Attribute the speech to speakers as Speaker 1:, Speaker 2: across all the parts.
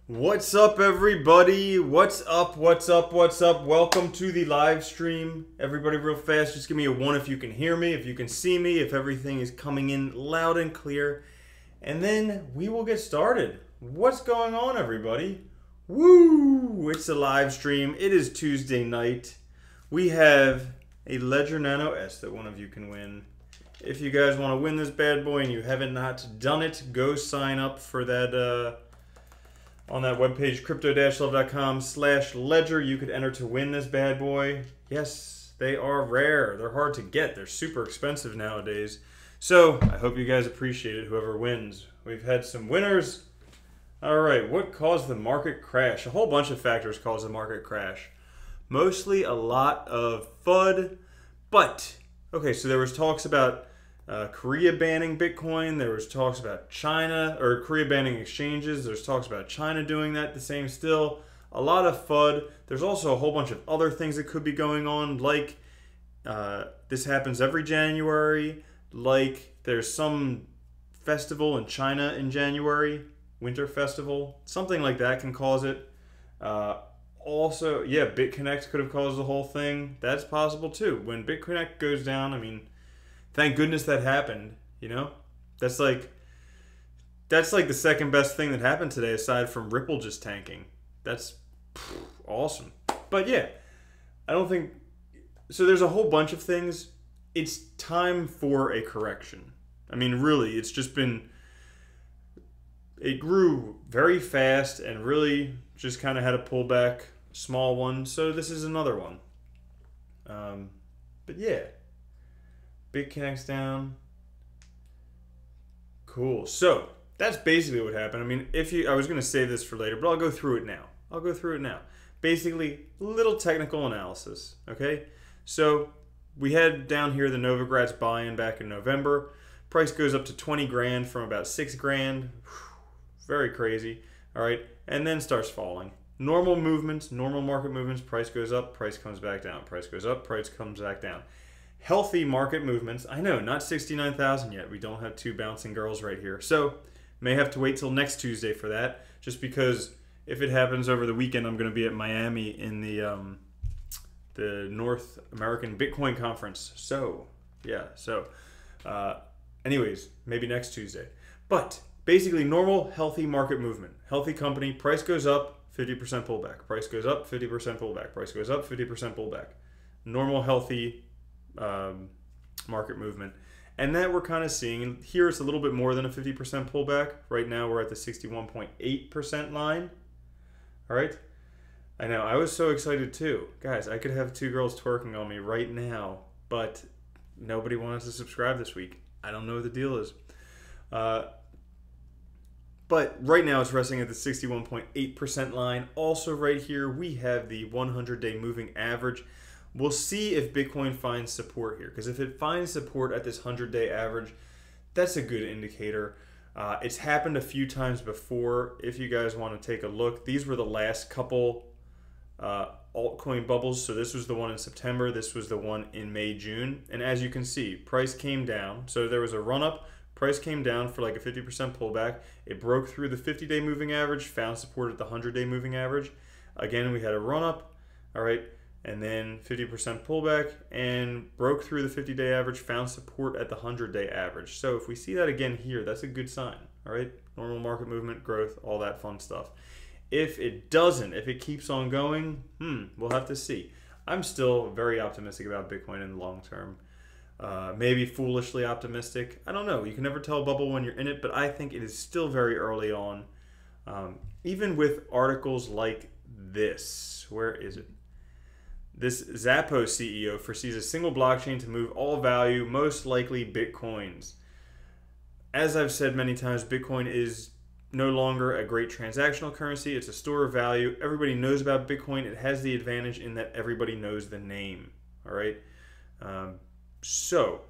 Speaker 1: What's up, everybody? What's up? What's up? What's up? Welcome to the live stream. Everybody, real fast, just give me a 1 if you can hear me, if you can see me, if everything is coming in loud and clear. And then we will get started. What's going on, everybody? Woo! It's a live stream. It is Tuesday night. We have a Ledger Nano S that one of you can win. If you guys want to win this bad boy and you haven't not done it, go sign up for that on that webpage, crypto-love.com/ledger. You could enter to win this bad boy. Yes, they are rare. They're hard to get. They're super expensive nowadays. So I hope you guys appreciate it, whoever wins. We've had some winners. All right, what caused the market crash? A whole bunch of factors caused the market crash. Mostly a lot of FUD. But, okay, so there was talks about Korea banning Bitcoin. There was talks about China, or Korea banning exchanges. There's talks about China doing that the same still. A lot of FUD. There's also a whole bunch of other things that could be going on, like this happens every January, like there's some festival in China in January, winter festival. Something like that can cause it. Also, yeah, BitConnect could have caused the whole thing. That's possible too. When BitConnect goes down, I mean, thank goodness that happened, you know? That's like the second best thing that happened today aside from Ripple just tanking. That's awesome. But yeah, I don't think... So there's a whole bunch of things. It's time for a correction. I mean, really, it's just been... It grew very fast and really just kind of had a pullback, small one. So this is another one. But yeah. BitConnect's down. Cool. So that's basically what happened. I mean, I was going to save this for later, but I'll go through it now. Basically, little technical analysis. Okay. So we had down here the Novogratz buy-in back in November. Price goes up to 20 grand from about 6 grand. Very crazy. All right. And then starts falling. Normal movements, normal market movements. Price goes up, price comes back down. Price goes up, price comes back down. Healthy market movements. I know, not 69,000 yet. We don't have two bouncing girls right here. So, may have to wait till next Tuesday for that. Just because if it happens over the weekend, I'm going to be at Miami in the North American Bitcoin Conference. So, yeah. So, anyways, maybe next Tuesday. But, basically, normal, healthy market movement. Healthy company. Price goes up, 50% pullback. Price goes up, 50% pullback. Price goes up, 50% pullback. Normal, healthy market movement, and that we're kind of seeing here. It's a little bit more than a 50% pullback. Right now we're at the 61.8% line. All right, I know, I was so excited too, guys. I could have two girls twerking on me right now, but nobody wanted to subscribe this week. I don't know what the deal is, but right now it's resting at the 61.8% line. Also right here we have the 100-day moving average. We'll see if Bitcoin finds support here, because if it finds support at this 100-day average, that's a good indicator. It's happened a few times before. If you guys want to take a look, these were the last couple altcoin bubbles. So this was the one in September. This was the one in May, June. And as you can see, price came down. So there was a run-up. Price came down for like a 50% pullback. It broke through the 50-day moving average, found support at the 100-day moving average. Again, we had a run-up. All right. And then 50% pullback and broke through the 50-day average, found support at the 100-day average. So if we see that again here, that's a good sign, all right? Normal market movement, growth, all that fun stuff. If it doesn't, if it keeps on going, we'll have to see. I'm still very optimistic about Bitcoin in the long term. Maybe foolishly optimistic. I don't know. You can never tell a bubble when you're in it, but I think it is still very early on. Even with articles like this. Where is it? This Zappos CEO foresees a single blockchain to move all value, most likely Bitcoins. As I've said many times, Bitcoin is no longer a great transactional currency. It's a store of value. Everybody knows about Bitcoin. It has the advantage in that everybody knows the name. All right. So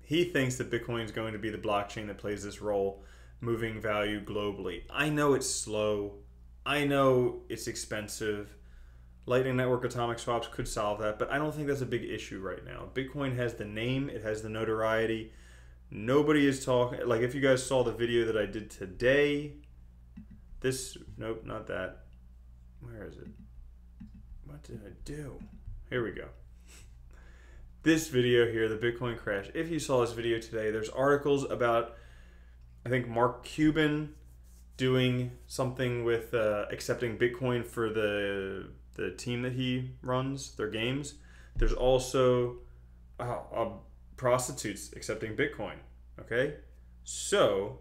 Speaker 1: he thinks that Bitcoin is going to be the blockchain that plays this role, moving value globally. I know it's slow. I know it's expensive. Lightning Network atomic swaps could solve that, but I don't think that's a big issue right now. Bitcoin has the name, it has the notoriety. Nobody is talking, like if you guys saw the video that I did today, this, nope, not that. Where is it? What did I do? Here we go. This video here, the Bitcoin crash. If you saw this video today, there's articles about, I think, Mark Cuban doing something with accepting Bitcoin for the team that he runs, their games. There's also prostitutes accepting Bitcoin. Okay, so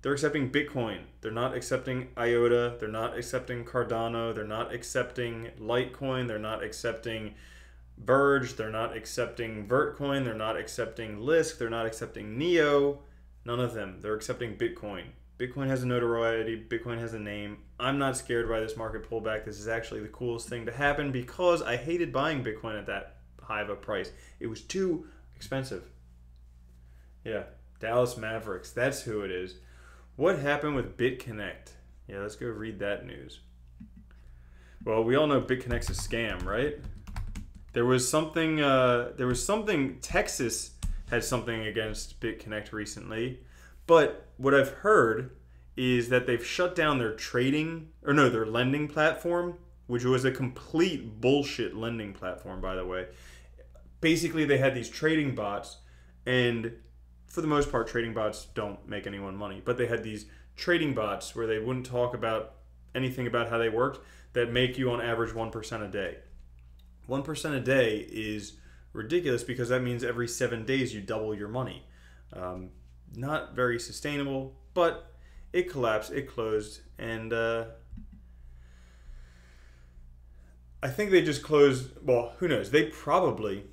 Speaker 1: they're accepting Bitcoin. They're not accepting IOTA. They're not accepting Cardano. They're not accepting Litecoin. They're not accepting Purge. They're not accepting Vertcoin. They're not accepting Lisk. They're not accepting Neo. None of them. They're accepting Bitcoin. Bitcoin has a notoriety. Bitcoin has a name. I'm not scared by this market pullback. This is actually the coolest thing to happen because I hated buying Bitcoin at that high of a price. It was too expensive. Yeah, Dallas Mavericks. That's who it is. What happened with BitConnect? Yeah, let's go read that news. Well, we all know BitConnect's a scam, right? There was something. Texas had something against BitConnect recently, but what I've heard is that they've shut down their their lending platform, which was a complete bullshit lending platform, by the way. Basically, they had these trading bots, and for the most part, trading bots don't make anyone money, but they had these trading bots where they wouldn't talk about anything about how they worked that make you on average 1% a day. 1% a day is ridiculous because that means every 7 days you double your money. Not very sustainable, but it collapsed, it closed, and I think they just closed, well, who knows, they probably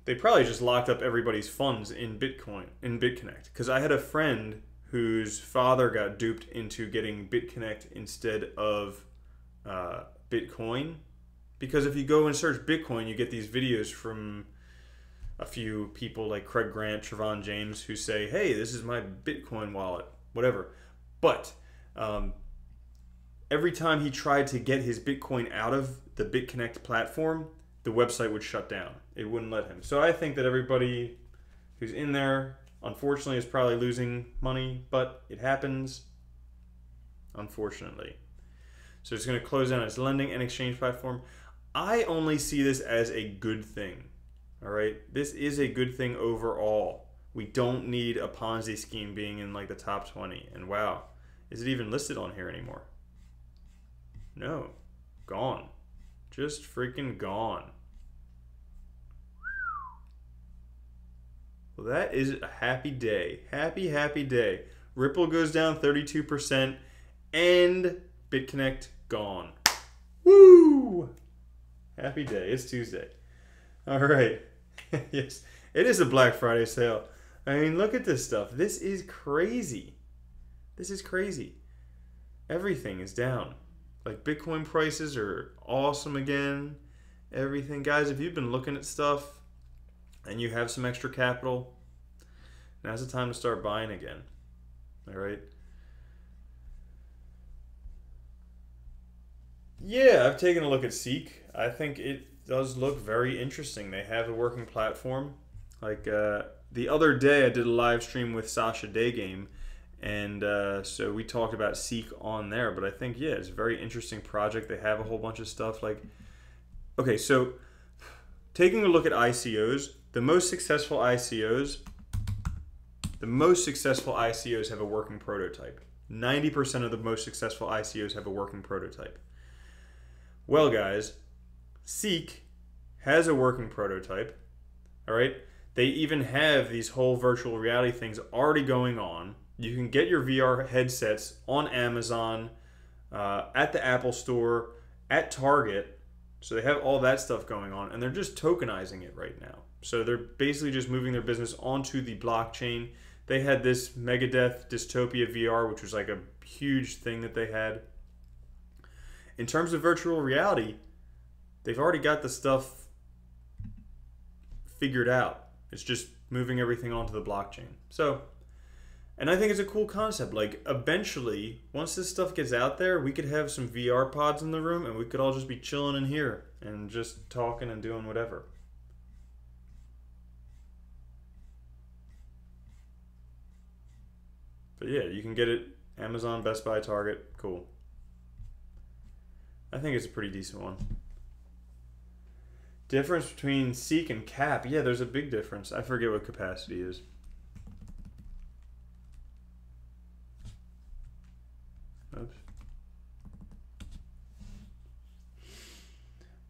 Speaker 1: just locked up everybody's funds in Bitcoin, in BitConnect. Because I had a friend whose father got duped into getting BitConnect instead of Bitcoin. Because if you go and search Bitcoin, you get these videos from a few people like Craig Grant, Trevon James, who say, hey, this is my Bitcoin wallet, whatever. But every time he tried to get his Bitcoin out of the BitConnect platform, the website would shut down. It wouldn't let him. So I think that everybody who's in there, unfortunately, is probably losing money, but it happens, unfortunately. So it's going to close down its lending and exchange platform. I only see this as a good thing. All right? This is a good thing overall. We don't need a Ponzi scheme being in like the top 20. And wow, is it even listed on here anymore? No. Gone. Just freaking gone. Well, that is a happy day. Happy, happy day. Ripple goes down 32% and BitConnect gone. Woo! Happy day. It's Tuesday. All right. Yes, it is a Black Friday sale. I mean, look at this stuff. This is crazy. This is crazy. Everything is down. Like, Bitcoin prices are awesome again. Everything. Guys, if you've been looking at stuff and you have some extra capital, now's the time to start buying again. All right? Yeah, I've taken a look at Seek. I think it does look very interesting. They have a working platform. Like, the other day I did a live stream with Sasha Daygame, and so we talked about Seek on there. But I think, yeah, it's a very interesting project. They have a whole bunch of stuff. Like, okay, so taking a look at ICOs, the most successful ICOs have a working prototype. 90% of the most successful ICOs have a working prototype. Well, guys, Seek has a working prototype. All right? They even have these whole virtual reality things already going on. You can get your VR headsets on Amazon, at the Apple Store, at Target. So they have all that stuff going on, and they're just tokenizing it right now. So they're basically just moving their business onto the blockchain. They had this Megadeth Dystopia VR, which was like a huge thing that they had. In terms of virtual reality, they've already got the stuff figured out. It's just moving everything onto the blockchain. So, and I think it's a cool concept. Like, eventually, once this stuff gets out there, we could have some VR pods in the room and we could all just be chilling in here and just talking and doing whatever. But yeah, you can get it Amazon, Best Buy, Target. Cool. I think it's a pretty decent one. Difference between seek and cap. Yeah, there's a big difference. I forget what capacity is. Oops.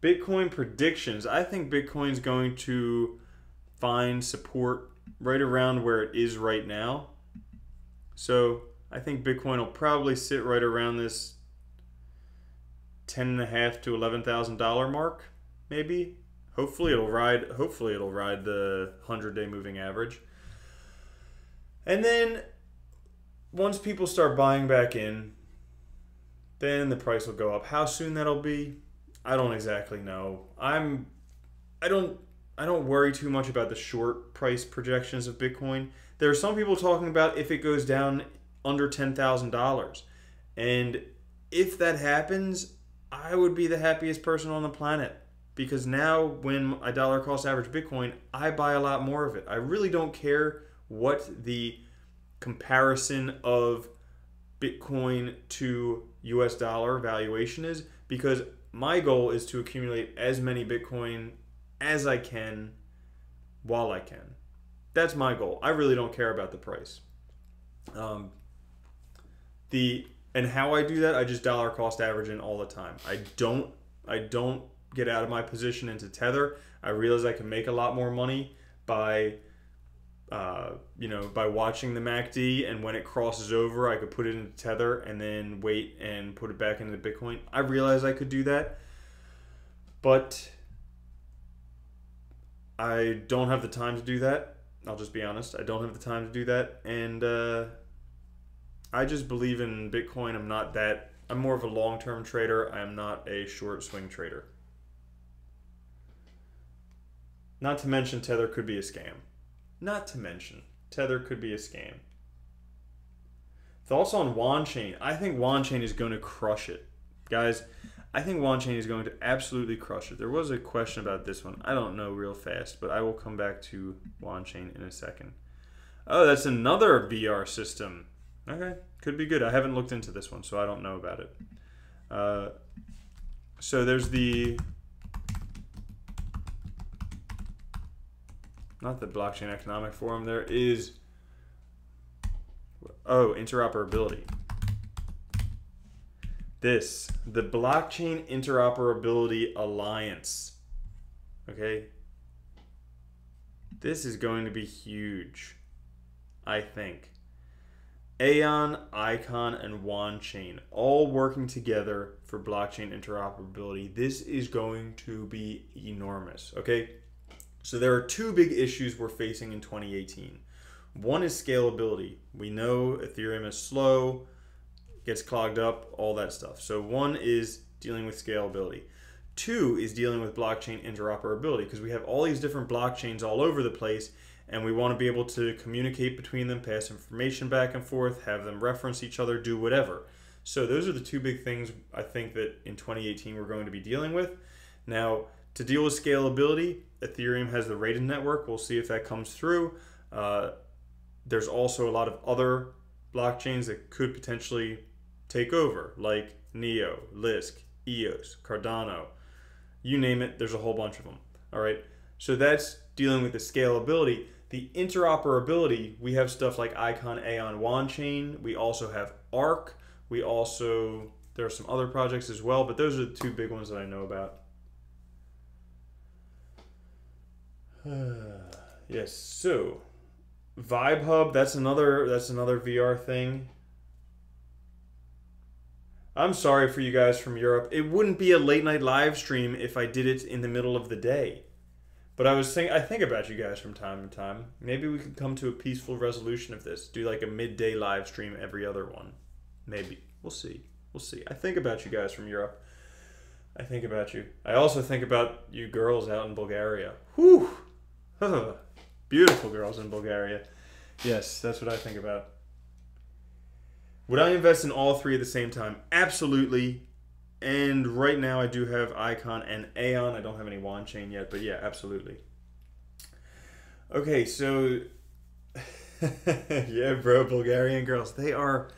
Speaker 1: Bitcoin predictions. I think Bitcoin's going to find support right around where it is right now. So I think Bitcoin will probably sit right around this $10,500 to $11,000 mark, maybe. Hopefully it'll ride the 100-day moving average. And then once people start buying back in, then the price will go up. How soon that'll be, I don't exactly know. I don't worry too much about the short price projections of Bitcoin. There are some people talking about if it goes down under $10,000. And if that happens, I would be the happiest person on the planet. Because now when I dollar cost average Bitcoin, I buy a lot more of it. I really don't care what the comparison of Bitcoin to US dollar valuation is, because my goal is to accumulate as many Bitcoin as I can while I can. That's my goal. I really don't care about the price. And how I do that, I just dollar cost average in all the time. I don't get out of my position into Tether. I realize I can make a lot more money by by watching the MACD, and when it crosses over, I could put it into Tether and then wait and put it back into Bitcoin. I realize I could do that, but I don't have the time to do that. I'll just be honest. I don't have the time to do that, and I just believe in Bitcoin. I'm more of a long-term trader. I am not a short swing trader. Not to mention Tether could be a scam. Thoughts on Wanchain? I think Wanchain is going to crush it. Guys, I think Wanchain is going to absolutely crush it. There was a question about this one. I don't know real fast, but I will come back to Wanchain in a second. Oh, that's another VR system. Okay, could be good. I haven't looked into this one, so I don't know about it. So there's not the Blockchain Economic Forum. There is, interoperability. The Blockchain Interoperability Alliance. Okay, this is going to be huge, I think. Aeon, Icon, and Wanchain all working together for blockchain interoperability. This is going to be enormous, okay? So there are two big issues we're facing in 2018. One is scalability. We know Ethereum is slow, gets clogged up, all that stuff. So one is dealing with scalability. Two is dealing with blockchain interoperability, because we have all these different blockchains all over the place, and we want to be able to communicate between them, pass information back and forth, have them reference each other, do whatever. So those are the two big things I think that in 2018 we're going to be dealing with. Now, to deal with scalability, Ethereum has the rated network. We'll see if that comes through. There's also a lot of other blockchains that could potentially take over, like Neo, Lisk, EOS, Cardano. You name it, there's a whole bunch of them. All right, so that's dealing with the scalability. The interoperability, we have stuff like Icon, Aeon, Wanchain. We also have Arc. There are some other projects as well, but those are the two big ones that I know about. Yes, so Vibe Hub, that's another VR thing. I'm sorry for you guys from Europe. It wouldn't be a late night live stream if I did it in the middle of the day. But I think about you guys from time to time. Maybe we could come to a peaceful resolution of this. Do like a midday live stream every other one. Maybe. We'll see. I think about you guys from Europe. I think about you. I also think about you girls out in Bulgaria. Whew. Beautiful girls in Bulgaria. Yes, that's what I think about. Would I invest in all three at the same time? Absolutely. And right now I do have Icon and Aeon. I don't have any Wanchain yet, but yeah, absolutely. Okay, so yeah, bro, Bulgarian girls, they are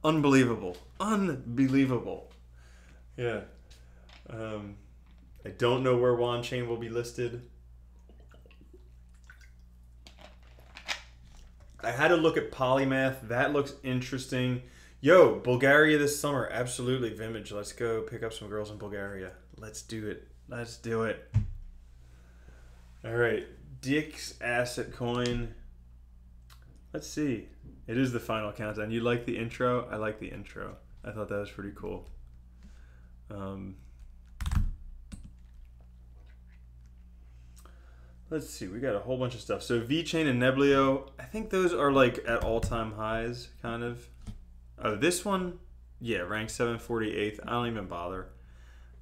Speaker 1: Unbelievable. Unbelievable. Yeah. I don't know where WanChain will be listed. I had to look at Polymath. That looks interesting. Yo, Bulgaria this summer. Absolutely, Vimage. Let's go pick up some girls in Bulgaria. Let's do it. Let's do it. All right. Dick's Asset Coin. Let's see. It is the final countdown. You like the intro? I like the intro. I thought that was pretty cool. Let's see. We got a whole bunch of stuff. So VeChain and Neblio, I think those are like at all-time highs, kind of. Oh, this one, yeah, ranked 748th. I don't even bother.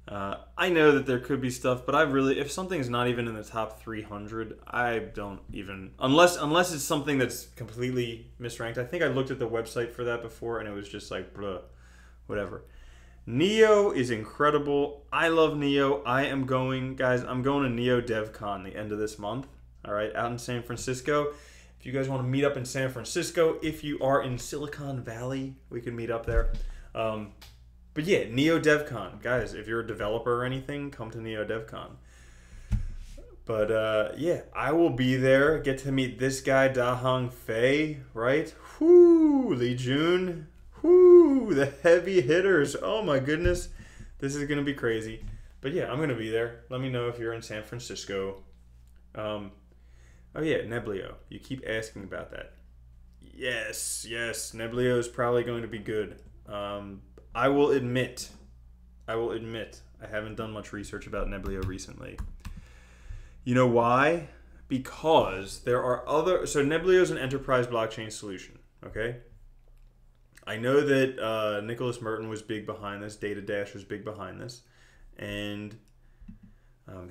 Speaker 1: I know that there could be stuff, but I really, if something's not even in the top 300, I don't even, unless it's something that's completely misranked. I think I looked at the website for that before, and it was just like, blah, whatever. Neo is incredible. I love Neo. I'm going to Neo DevCon the end of this month. All right, out in San Francisco. If you guys want to meet up in San Francisco, if you are in Silicon Valley, we can meet up there. But yeah, Neo DevCon. Guys, if you're a developer or anything, come to Neo DevCon. But yeah, I will be there. Get to meet this guy, Dahong Fei, right? Whoo, Li Jun. Whoo, the heavy hitters. Oh my goodness. This is going to be crazy. But yeah, I'm going to be there. Let me know if you're in San Francisco. Oh yeah, Neblio. You keep asking about that. Yes, Neblio is probably going to be good. I will admit, I haven't done much research about Neblio recently. You know why? Because there are other... So Neblio is an enterprise blockchain solution, okay? I know that Nicholas Merton was big behind this. DataDash was big behind this. And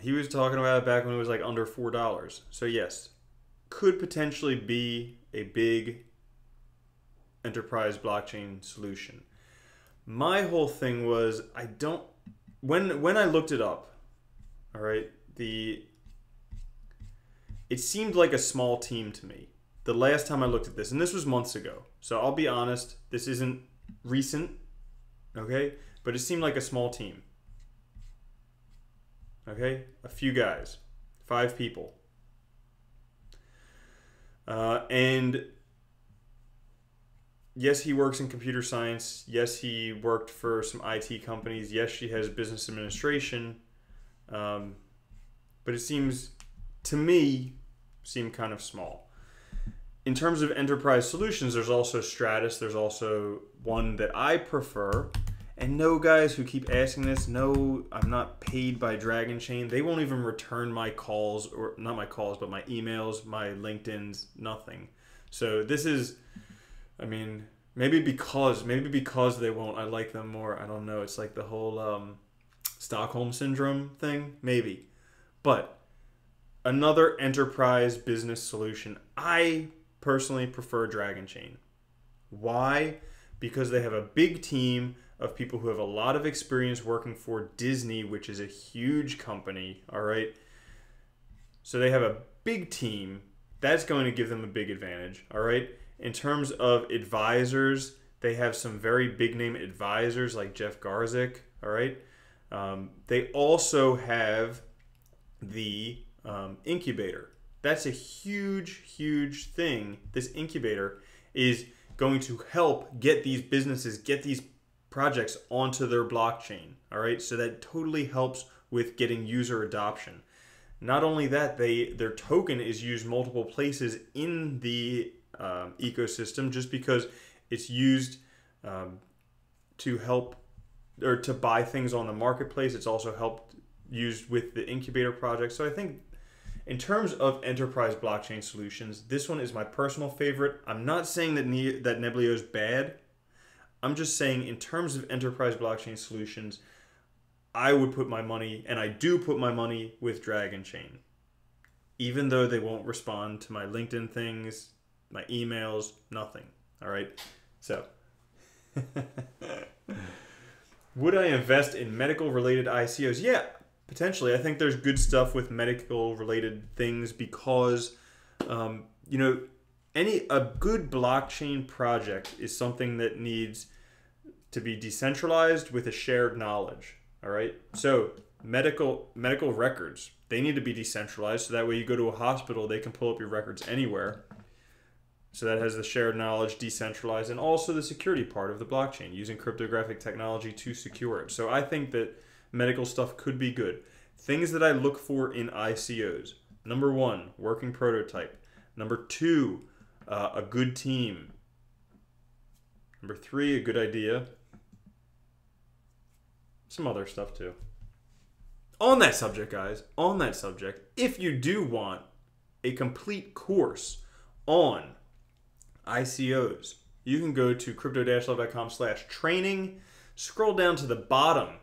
Speaker 1: he was talking about it back when it was like under $4. So yes, could potentially be a big enterprise blockchain solution. My whole thing was, when I looked it up, all right, it seemed like a small team to me. The last time I looked at this, and this was months ago, so I'll be honest, this isn't recent, okay? But it seemed like a small team, okay? A few guys, 5 people. And yes, he works in computer science. Yes, he worked for some IT companies. Yes, she has business administration. But it seems, to me, kind of small. In terms of enterprise solutions, there's also Stratus. There's also one that I prefer. And no, guys who keep asking this, no, I'm not paid by Dragon Chain. They won't even return my calls, or not my calls, but my emails, my LinkedIn's, nothing. So this is, I mean, maybe because they won't, I like them more. I don't know. It's like the whole Stockholm Syndrome thing, maybe. But another enterprise business solution, I personally prefer Dragon Chain. Why? Because they have a big team of people who have a lot of experience working for Disney, which is a huge company, all right? So they have a big team. That's going to give them a big advantage, all right? In terms of advisors, they have some very big name advisors like Jeff Garzik, all right? They also have the incubator. That's a huge thing. This incubator is going to help get these businesses, get these projects onto their blockchain, all right? So that totally helps with getting user adoption. Not only that, their token is used multiple places in the ecosystem, just because it's used to help or to buy things on the marketplace. It's also used with the incubator project. So I think in terms of enterprise blockchain solutions, this one is my personal favorite. I'm not saying that Neblio is bad. I'm just saying in terms of enterprise blockchain solutions, I would put my money, and I do put my money, with Dragon Chain. Even though they won't respond to my LinkedIn things, my emails, nothing. All right? So, would I invest in medical-related ICOs? Yeah, potentially. I think there's good stuff with medical-related things because, you know, a good blockchain project is something that needs to be decentralized with a shared knowledge. All right. So medical records, they need to be decentralized, so that way you go to a hospital, they can pull up your records anywhere. So that has the shared knowledge, decentralized, and also the security part of the blockchain, using cryptographic technology to secure it. So I think that medical stuff could be good. Things that I look for in ICOs. Number 1, working prototype. Number 2, a good team. Number 3, a good idea. Some other stuff too. On that subject, guys, on that subject, if you do want a complete course on ICOs, you can go to crypto-love.com/training, scroll down to the bottom,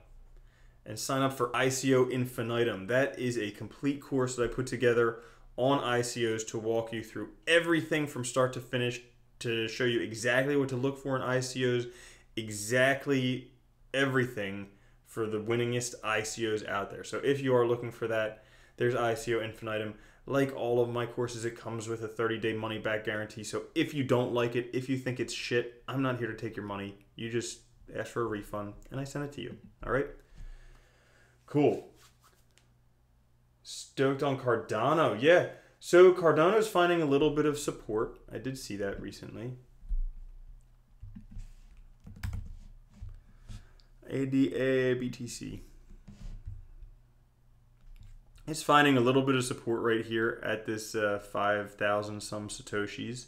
Speaker 1: and sign up for ICO Infinitum. That is a complete course that I put together on ICOs to walk you through everything from start to finish, to show you exactly what to look for in ICOs, exactly everything for the winningest ICOs out there. So if you are looking for that, there's ICO Infinitum. Like all of my courses, it comes with a 30-day money-back guarantee. So if you don't like it, if you think it's shit, I'm not here to take your money. You just ask for a refund, and I send it to you. All right? Cool. Stoked on Cardano. Yeah. So Cardano's finding a little bit of support. I did see that recently. ADA BTC. It's finding a little bit of support right here at this 5,000 some Satoshis.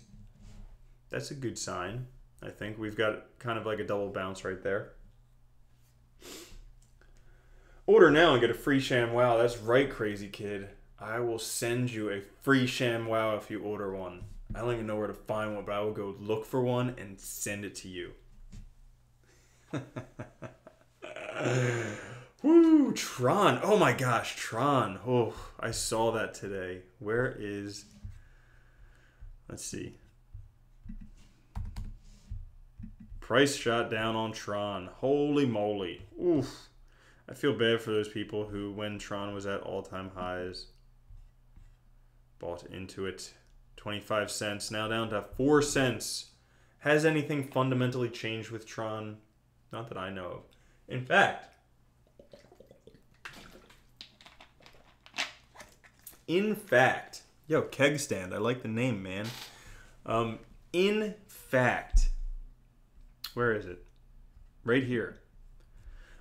Speaker 1: That's a good sign. I think we've got kind of like a double bounce right there. Order now and get a free ShamWow. That's right, crazy kid. I will send you a free ShamWow if you order one. I don't even know where to find one, but I will go look for one and send it to you. Woo, Tron. Oh my gosh, Tron. Oh, I saw that today. Where is... Let's see. Price shot down on Tron. Holy moly. Oof. I feel bad for those people who, when Tron was at all-time highs, bought into it. 25 cents, now down to 4 cents. Has anything fundamentally changed with Tron? Not that I know of. In fact, yo, keg stand, I like the name, man. In fact, where is it? Right here.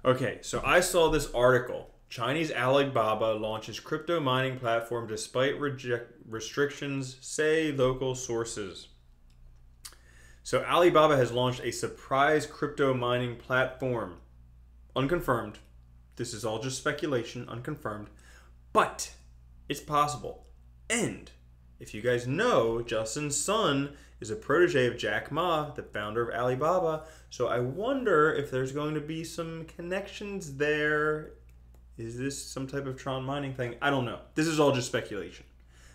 Speaker 1: Okay, so I saw this article. Chinese Alibaba launches crypto mining platform despite restrictions, say local sources. So Alibaba has launched a surprise crypto mining platform. Unconfirmed. This is all just speculation, unconfirmed. But it's possible. And if you guys know, Justin Sun is a protege of Jack Ma, the founder of Alibaba. So I wonder if there's going to be some connections there. Is this some type of Tron mining thing? I don't know. This is all just speculation.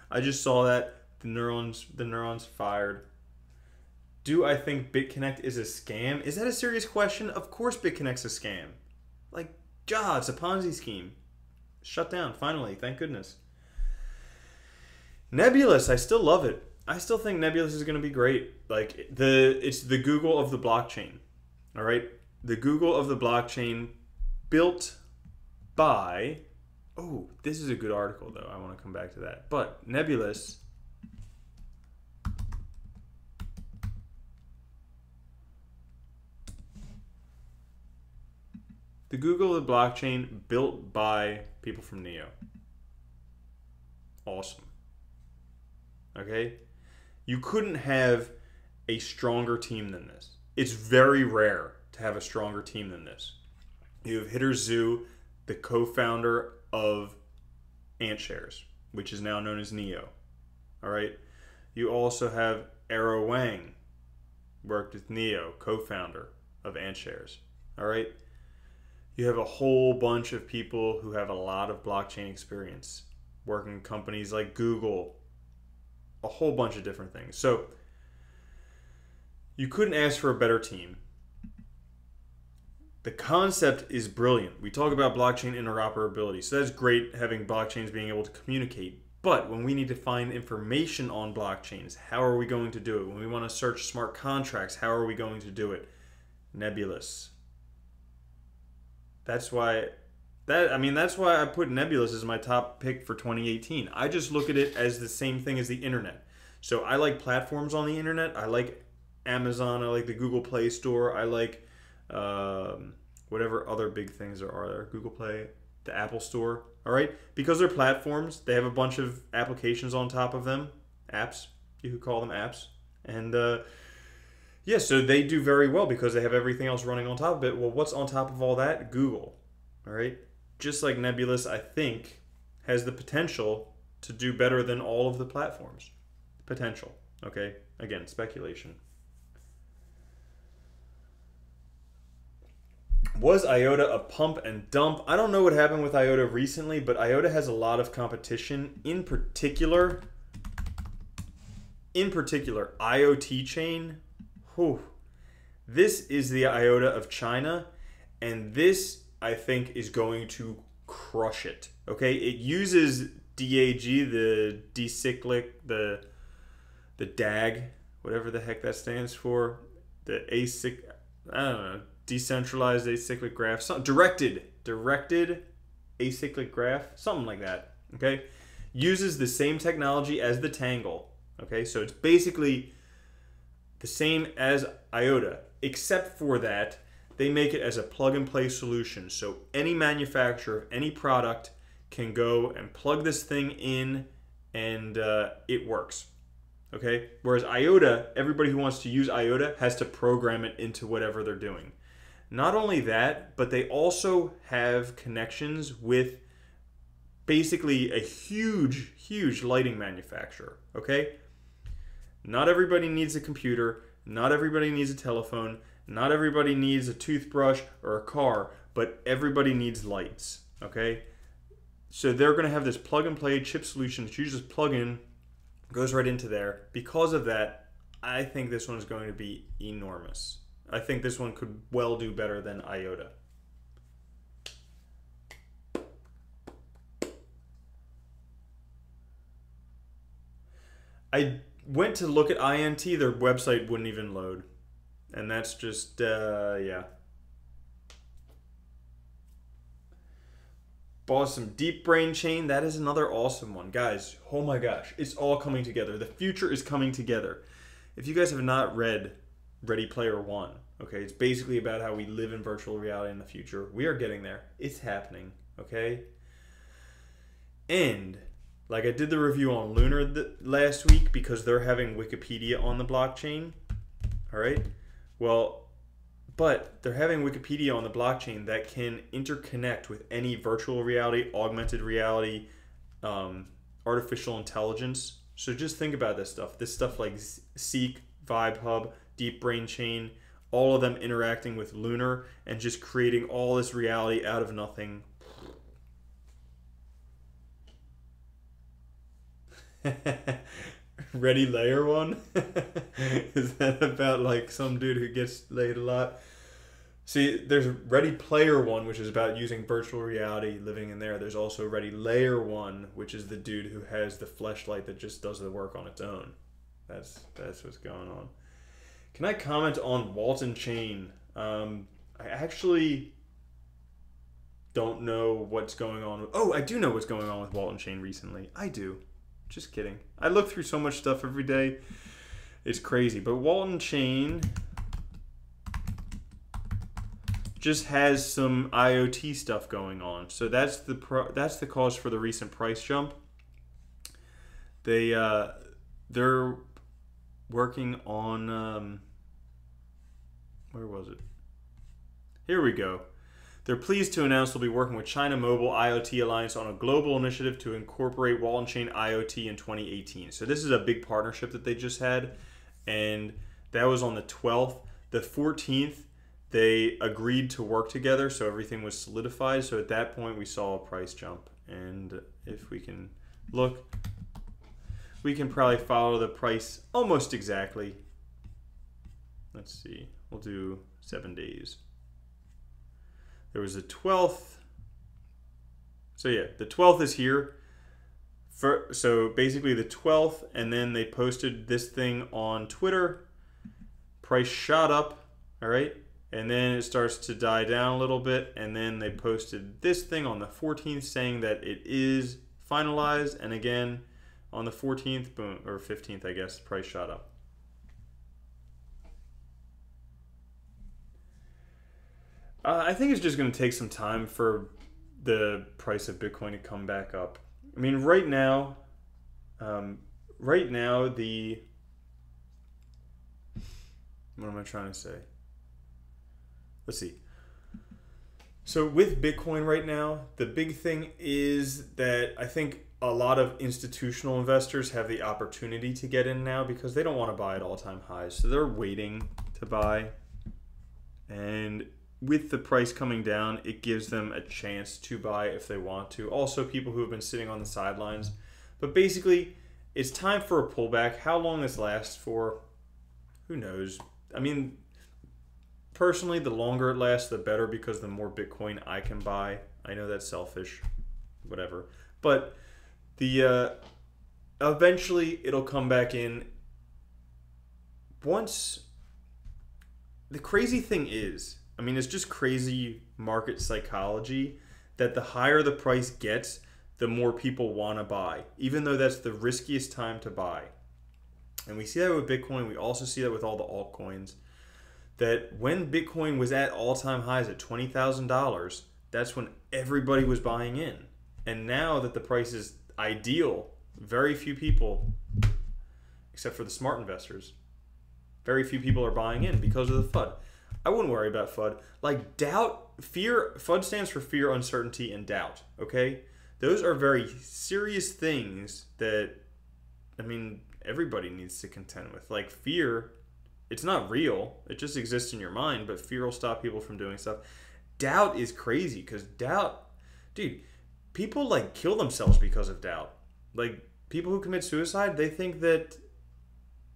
Speaker 1: I just saw that the neurons fired. Do I think BitConnect is a scam? Is that a serious question? Of course BitConnect's a scam. Like, it's a Ponzi scheme. Shut down, finally. Thank goodness. Nebulous, I still love it. I still think Nebulous is going to be great. Like, it's the Google of the blockchain. All right? The Google of the blockchain built by... Oh, this is a good article, though. I want to come back to that. But Nebulous... The Google of the blockchain built by people from Neo. Awesome. Okay? You couldn't have a stronger team than this. It's very rare to have a stronger team than this. You have Hitter Zhu, the co-founder of AntShares, which is now known as Neo. All right? You also have Arrow Wang, worked with Neo, co-founder of AntShares. All right? You have a whole bunch of people who have a lot of blockchain experience, working in companies like Google, a whole bunch of different things. So you couldn't ask for a better team. The concept is brilliant. We talk about blockchain interoperability. So that's great, having blockchains being able to communicate. But when we need to find information on blockchains, how are we going to do it? When we want to search smart contracts, how are we going to do it? Nebulous. That's why that's why I put Nebulous as my top pick for 2018. I just look at it as the same thing as the internet. So I like platforms on the internet. I like Amazon. I like the Google Play Store. I like whatever other big things there are there. Google Play, the Apple Store. All right, because they're platforms. They have a bunch of applications on top of them. Apps. You could call them apps. And yeah, so they do very well because they have everything else running on top of it. Well, what's on top of all that? Google. All right. Just like Nebulous, I think, has the potential to do better than all of the platforms. Potential. Okay? Again, speculation. Was IOTA a pump and dump? I don't know what happened with IOTA recently, but IOTA has a lot of competition. In particular, IoT chain. Whew. This is the IOTA of China, and this, I think, is going to crush it. Okay, it uses DAG, the decyclic, the DAG, whatever the heck that stands for, the I don't know, decentralized acyclic graph, directed acyclic graph, something like that. Okay, uses the same technology as the Tangle. Okay, so it's basically the same as IOTA, except for that they make it as a plug-and-play solution. So any manufacturer of any product can go and plug this thing in, and it works. Okay? Whereas IOTA, everybody who wants to use IOTA has to program it into whatever they're doing. Not only that, but they also have connections with basically a huge lighting manufacturer. Okay? Not everybody needs a computer. Not everybody needs a telephone. Not everybody needs a toothbrush or a car, but everybody needs lights, okay? So they're going to have this plug-and-play chip solution that you just plug in, goes right into there. Because of that, I think this one is going to be enormous. I think this one could well do better than IOTA. I went to look at INT, their website wouldn't even load. And that's just, yeah. Bought some Deep Brain Chain. That is another awesome one. Guys, oh my gosh. It's all coming together. The future is coming together. If you guys have not read Ready Player One, okay, it's basically about how we live in virtual reality in the future. We are getting there. It's happening, okay? And like I did the review on Lunar last week because they're having Wikipedia on the blockchain, all right? Well, but they're having Wikipedia on the blockchain that can interconnect with any virtual reality, augmented reality, artificial intelligence. So just think about this stuff. This stuff like Seek, Vibe Hub, Deep Brain Chain, all of them interacting with Lunar and just creating all this reality out of nothing. Ready Layer One? Is that about like some dude who gets laid a lot? See, there's Ready Player One, which is about using virtual reality, living in there. There's also Ready Layer One, which is the dude who has the fleshlight that just does the work on its own. That's what's going on. Can I comment on Walton Chain? I actually don't know what's going on. Oh, I do know what's going on with Walton Chain recently. I do. Just kidding. I look through so much stuff every day. It's crazy. But Walton Chain just has some IoT stuff going on. So that's the cause for the recent price jump. They're working on where was it? Here we go. They're pleased to announce they'll be working with China Mobile IoT Alliance on a global initiative to incorporate Walton Chain IoT in 2018. So this is a big partnership that they just had, and that was on the 12th. The 14th, they agreed to work together, so everything was solidified. So at that point, we saw a price jump. And if we can look, we can probably follow the price almost exactly. Let's see. We'll do 7 days. There was a 12th. So yeah, the 12th is here. So basically the 12th, and then they posted this thing on Twitter. Price shot up, all right? and then it starts to die down a little bit, and then they posted this thing on the 14th saying that it is finalized, and again on the 14th, boom, or 15th, I guess, the price shot up. I think it's just going to take some time for the price of Bitcoin to come back up. I mean, right now, what am I trying to say? Let's see. So with Bitcoin right now, the big thing is that I think a lot of institutional investors have the opportunity to get in now because they don't want to buy at all-time highs. So they're waiting to buy. And with the price coming down, it gives them a chance to buy if they want to. Also, people who have been sitting on the sidelines. But basically, it's time for a pullback. How long this lasts for, who knows? I mean, personally, the longer it lasts, the better, because the more Bitcoin I can buy. I know that's selfish, whatever. But eventually, it'll come back in. Once, the crazy thing is, I mean, it's just crazy market psychology that the higher the price gets, the more people want to buy, even though that's the riskiest time to buy. And we see that with Bitcoin. We also see that with all the altcoins, that when Bitcoin was at all-time highs at $20,000, that's when everybody was buying in. And now that the price is ideal, very few people, except for the smart investors, very few people are buying in because of the FUD. I wouldn't worry about FUD. Like doubt, fear, FUD stands for fear, uncertainty, and doubt, okay? Those are very serious things that, I mean, everybody needs to contend with. Like fear, it's not real. It just exists in your mind, but fear will stop people from doing stuff. Doubt is crazy because doubt, dude, people like kill themselves because of doubt. Like people who commit suicide, they think that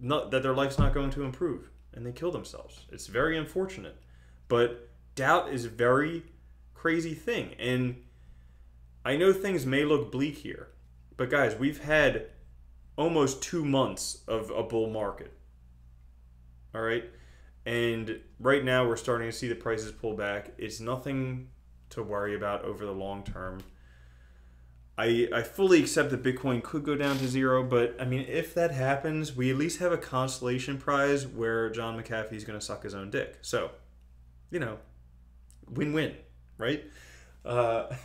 Speaker 1: their life's not going to improve, and they kill themselves. It's very unfortunate, but doubt is a very crazy thing. And I know things may look bleak here, but guys, we've had almost 2 months of a bull market. All right, and right now we're starting to see the prices pull back. It's nothing to worry about over the long term. I fully accept that Bitcoin could go down to zero, but I mean, if that happens, we at least have a consolation prize where John McAfee is going to suck his own dick. So, you know, win-win, right? But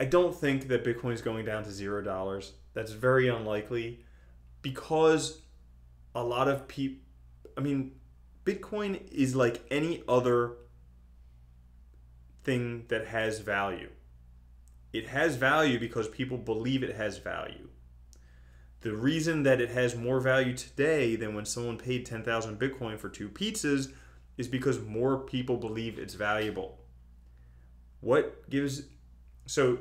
Speaker 1: I don't think that Bitcoin is going down to $0. That's very unlikely because a lot of people, I mean, Bitcoin is like any other thing that has value. It has value because people believe it has value. The reason that it has more value today than when someone paid 10,000 Bitcoin for 2 pizzas is because more people believe it's valuable. What gives, so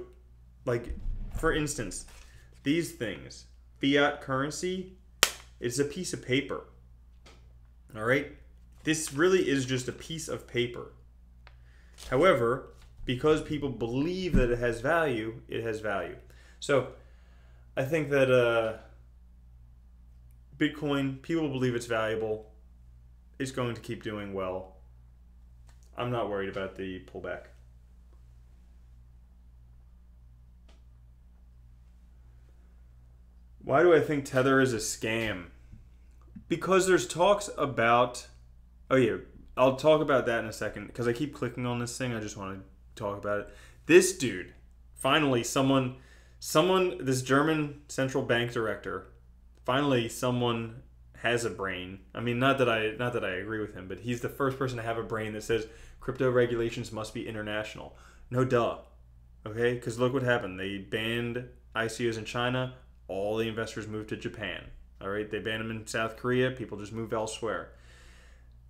Speaker 1: like for instance, these things, fiat currency, it's a piece of paper. All right? This really is just a piece of paper. However, because people believe that it has value, it has value. So I think that Bitcoin, people believe it's valuable. It's going to keep doing well. I'm not worried about the pullback. Why do I think Tether is a scam? Because there's talks about, oh yeah, I'll talk about that in a second because I keep clicking on this thing. I just want to talk about it. This dude, finally someone, this German central bank director, finally someone has a brain. I mean, not that I agree with him, but he's the first person to have a brain that says crypto regulations must be international. No duh. Okay? Because look what happened. They banned ICOs in China. All the investors moved to Japan. All right? They banned them in South Korea. People just move elsewhere.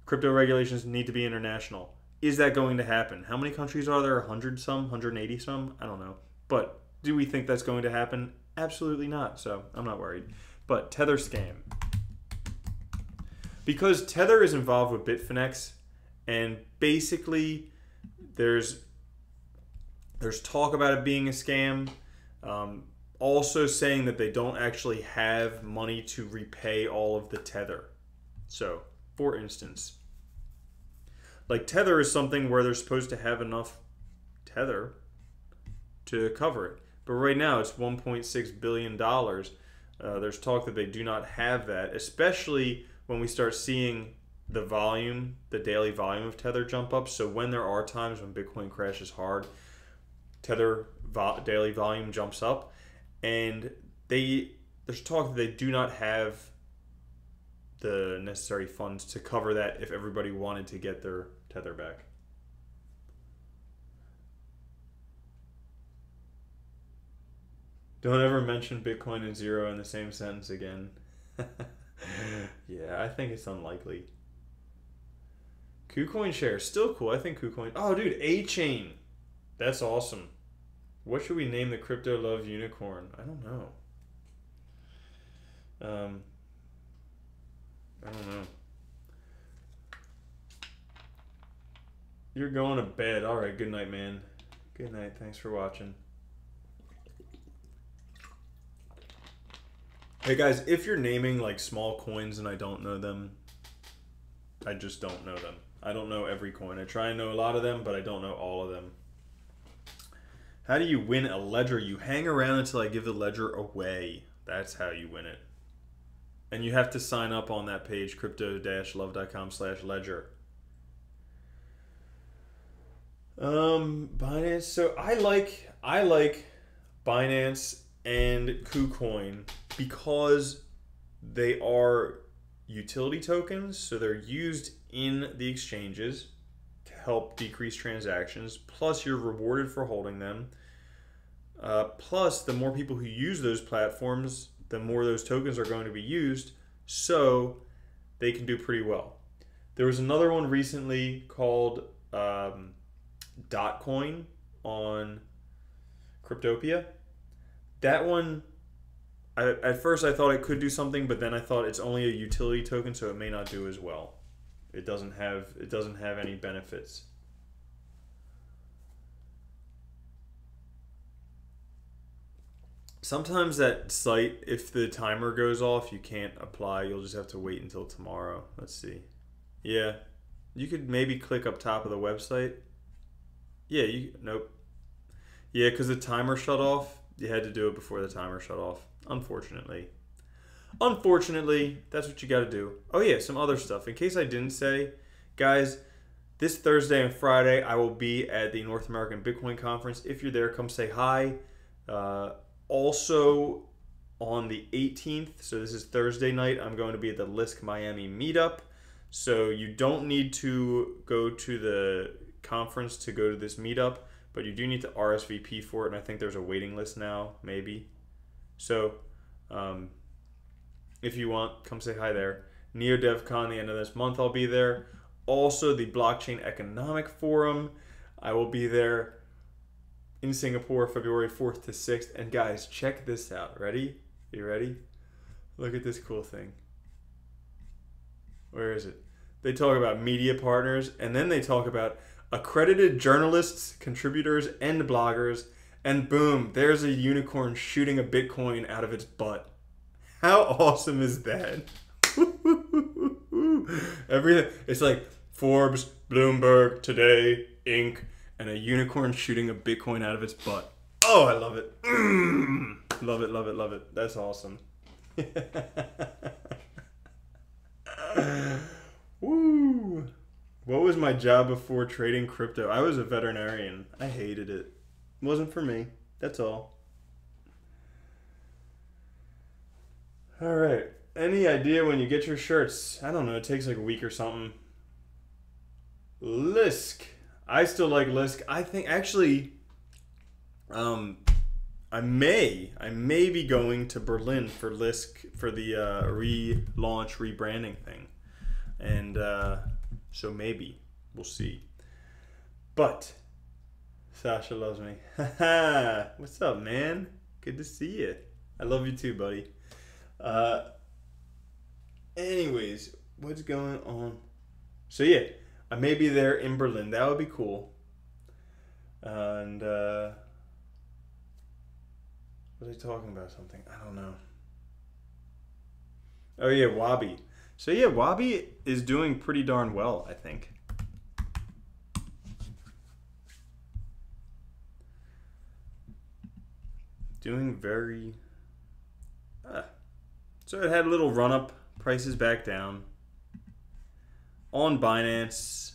Speaker 1: Crypto regulations need to be international. Is that going to happen? How many countries are there? 100 some? 180 some? I don't know. But do we think that's going to happen? Absolutely not. So I'm not worried. But Tether scam. Because Tether is involved with Bitfinex, and basically there's talk about it being a scam. Also saying that they don't actually have money to repay all of the Tether. So For instance, like Tether is something where they're supposed to have enough Tether to cover it. But right now it's $1.6 billion. There's talk that they do not have that, especially when we start seeing the volume, the daily volume of Tether jump up. So when there are times when Bitcoin crashes hard, Tether daily volume jumps up, and there's talk that they do not have the necessary funds to cover that if everybody wanted to get their Tether back. Don't ever mention Bitcoin and zero in the same sentence again. Yeah, I think it's unlikely. KuCoin share, still cool. I think KuCoin. Oh, dude, A-Chain. That's awesome. What should we name the crypto love unicorn? I don't know. I don't know. You're going to bed. All right, good night, man. Good night. Thanks for watching. Hey guys, if you're naming like small coins and I don't know them, I just don't know them. I don't know every coin. I try and know a lot of them, but I don't know all of them. How do you win a ledger? You hang around until I give the ledger away. That's how you win it. And you have to sign up on that page, crypto-love.com/ledger. Binance. So I like Binance and KuCoin because they are utility tokens, so they're used in the exchanges to help decrease transactions, plus you're rewarded for holding them. Plus, the more people who use those platforms, the more those tokens are going to be used, so they can do pretty well. There was another one recently called Dotcoin on Cryptopia. That one, at first I thought it could do something, but then I thought it's only a utility token, so it may not do as well. It doesn't have any benefits. Sometimes that site, if the timer goes off, you can't apply. You'll just have to wait until tomorrow. Let's see. Yeah, you could maybe click up top of the website. Yeah, nope. Yeah, because the timer shut off. You had to do it before the timer shut off, unfortunately. Unfortunately, that's what you got to do. Oh yeah, some other stuff. In case I didn't say, guys, this Thursday and Friday, I will be at the North American Bitcoin Conference. If you're there, come say hi. Also, on the 18th, so this is Thursday night, I'm going to be at the Lisk Miami meetup. So you don't need to go to the conference to go to this meetup, but you do need to RSVP for it, and I think there's a waiting list now, maybe. So, if you want, come say hi there. NeoDevCon, the end of this month, I'll be there. Also, the Blockchain Economic Forum, I will be there in Singapore, February 4th to 6th. And guys, check this out. Ready? You ready? Look at this cool thing. Where is it? They talk about media partners, and then they talk about accredited journalists, contributors, and bloggers, and boom, there's a unicorn shooting a Bitcoin out of its butt. How awesome is that? Everything. It's like Forbes, Bloomberg, Today, Inc., and a unicorn shooting a Bitcoin out of its butt. Oh, I love it. Love it, love it, love it. That's awesome. Woo! What was my job before trading crypto? I was a veterinarian. I hated it. It wasn't for me. That's all. All right. Any idea when you get your shirts? I don't know. It takes like a week or something. Lisk. I still like Lisk. I think actually, I may be going to Berlin for Lisk for the relaunch, rebranding thing, and so maybe we'll see. But Sasha loves me. What's up, man? Good to see you. I love you too, buddy. Anyways, what's going on? So yeah, I may be there in Berlin. That would be cool. And was I talking about something? I don't know. Oh yeah, Wabi. So yeah, Wabi is doing pretty darn well, I think. Doing very... So it had a little run-up, prices back down. On Binance,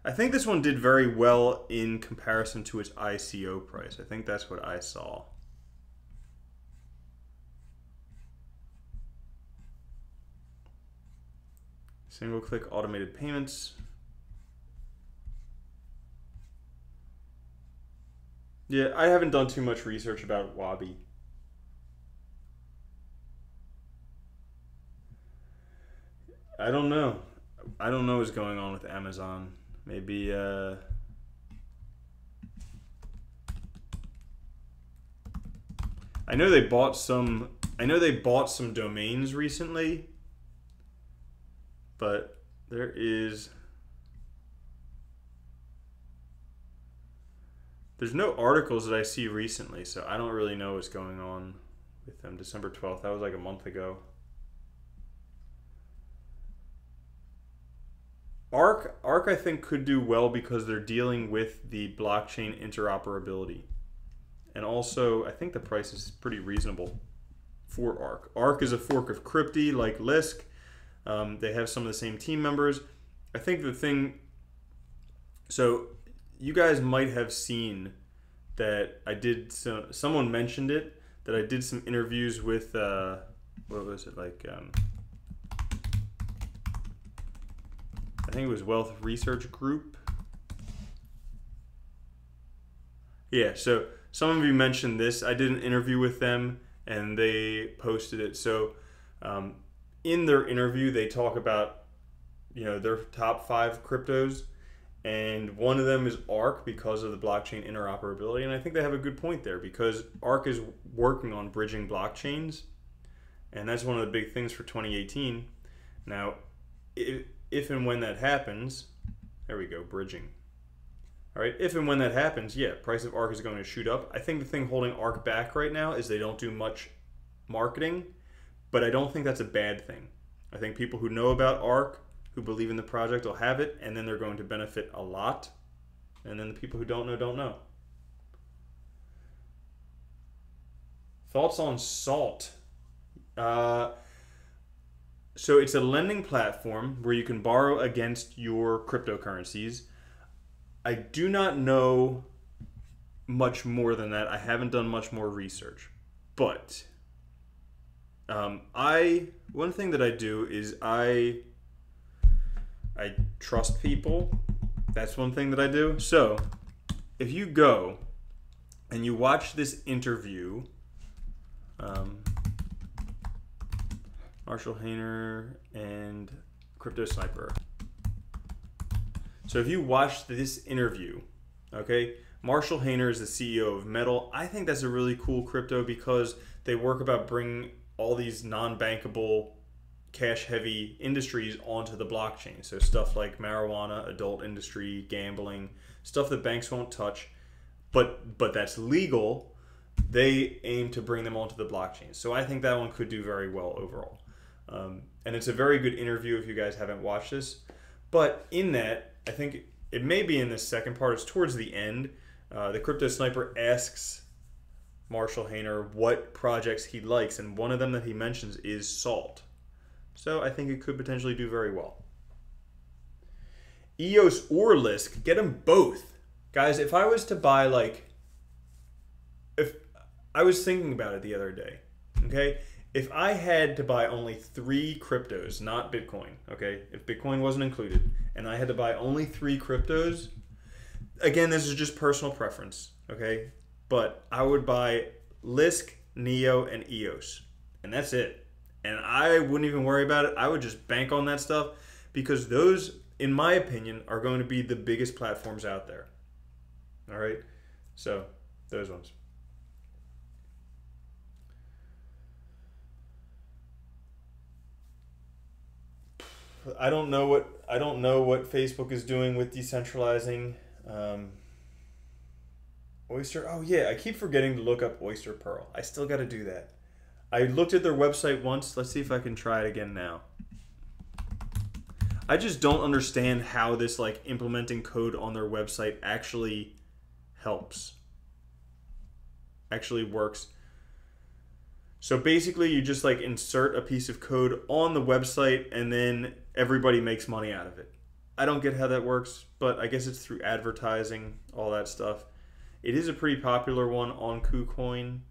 Speaker 1: I think this one did very well in comparison to its ICO price. I think that's what I saw. Single click automated payments. Yeah, I haven't done too much research about Wabi. I don't know. I don't know what's going on with Amazon. Maybe I know they bought some domains recently, but there's no articles that I see recently, so I don't really know what's going on with them. December 12th, that was like a month ago. Arc I think could do well because they're dealing with the blockchain interoperability. And also, I think the price is pretty reasonable for Arc. Arc is a fork of Crypti like Lisk. They have some of the same team members. I think the thing... So, you guys might have seen that I did... someone mentioned it, that I did some interviews with... what was it? Like... I think it was Wealth Research Group. Yeah, so some of you mentioned this. I did an interview with them and they posted it. So in their interview, they talk about, their top 5 cryptos. And one of them is Arc because of the blockchain interoperability. And I think they have a good point there because Arc is working on bridging blockchains. And that's one of the big things for 2018. Now, if and when that happens, there we go, bridging. All right, if and when that happens, yeah, price of Arc is going to shoot up. I think the thing holding Arc back right now is they don't do much marketing, but I don't think that's a bad thing. I think people who know about Arc, who believe in the project, will have it, and then they're going to benefit a lot. And then the people who don't know, don't know. Thoughts on Salt? So it's a lending platform where you can borrow against your cryptocurrencies. I do not know much more than that. I haven't done much more research. But one thing that I do is I trust people. That's one thing that I do. So if you go and you watch this interview, Marshall Hayner and Crypto Sniper. So if you watch this interview, okay, Marshall Hayner is the CEO of Metal. I think that's a really cool crypto because they work about bringing all these non-bankable, cash-heavy industries onto the blockchain. So stuff like marijuana, adult industry, gambling, stuff that banks won't touch, but that's legal. They aim to bring them onto the blockchain. So I think that one could do very well overall. And it's a very good interview if you guys haven't watched this. But in that, I think it may be in this second part. It's towards the end. The Crypto Sniper asks Marshall Hayner what projects he likes. And one of them that he mentions is Salt. So I think it could potentially do very well. EOS or Lisk, get them both. Guys, if I was to buy if I was thinking about it the other day, okay? If I had to buy only 3 cryptos, not Bitcoin, okay? If Bitcoin wasn't included, and I had to buy only 3 cryptos, again, this is just personal preference, okay? But I would buy Lisk, Neo, and EOS, and that's it. And I wouldn't even worry about it. I would just bank on that stuff because those, in my opinion, are going to be the biggest platforms out there. All right? So, those ones. I don't know what Facebook is doing with decentralizing Oyster. Oh yeah, I keep forgetting to look up Oyster Pearl. I still got to do that. I looked at their website once. Let's see if I can try it again now. I just don't understand how this like implementing code on their website actually helps. Actually works. So basically you just like insert a piece of code on the website and then everybody makes money out of it. I don't get how that works, but I guess it's through advertising, all that stuff. It is a pretty popular one on KuCoin,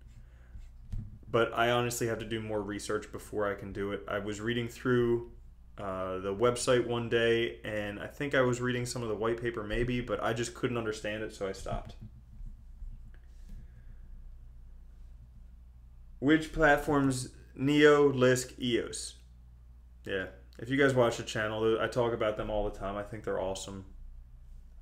Speaker 1: but I honestly have to do more research before I can do it. I was reading through the website one day, and I think I was reading some of the white paper maybe, but I just couldn't understand it, so I stopped. Which platforms? Neo, Lisk, EOS. Yeah, if you guys watch the channel, I talk about them all the time. I think they're awesome.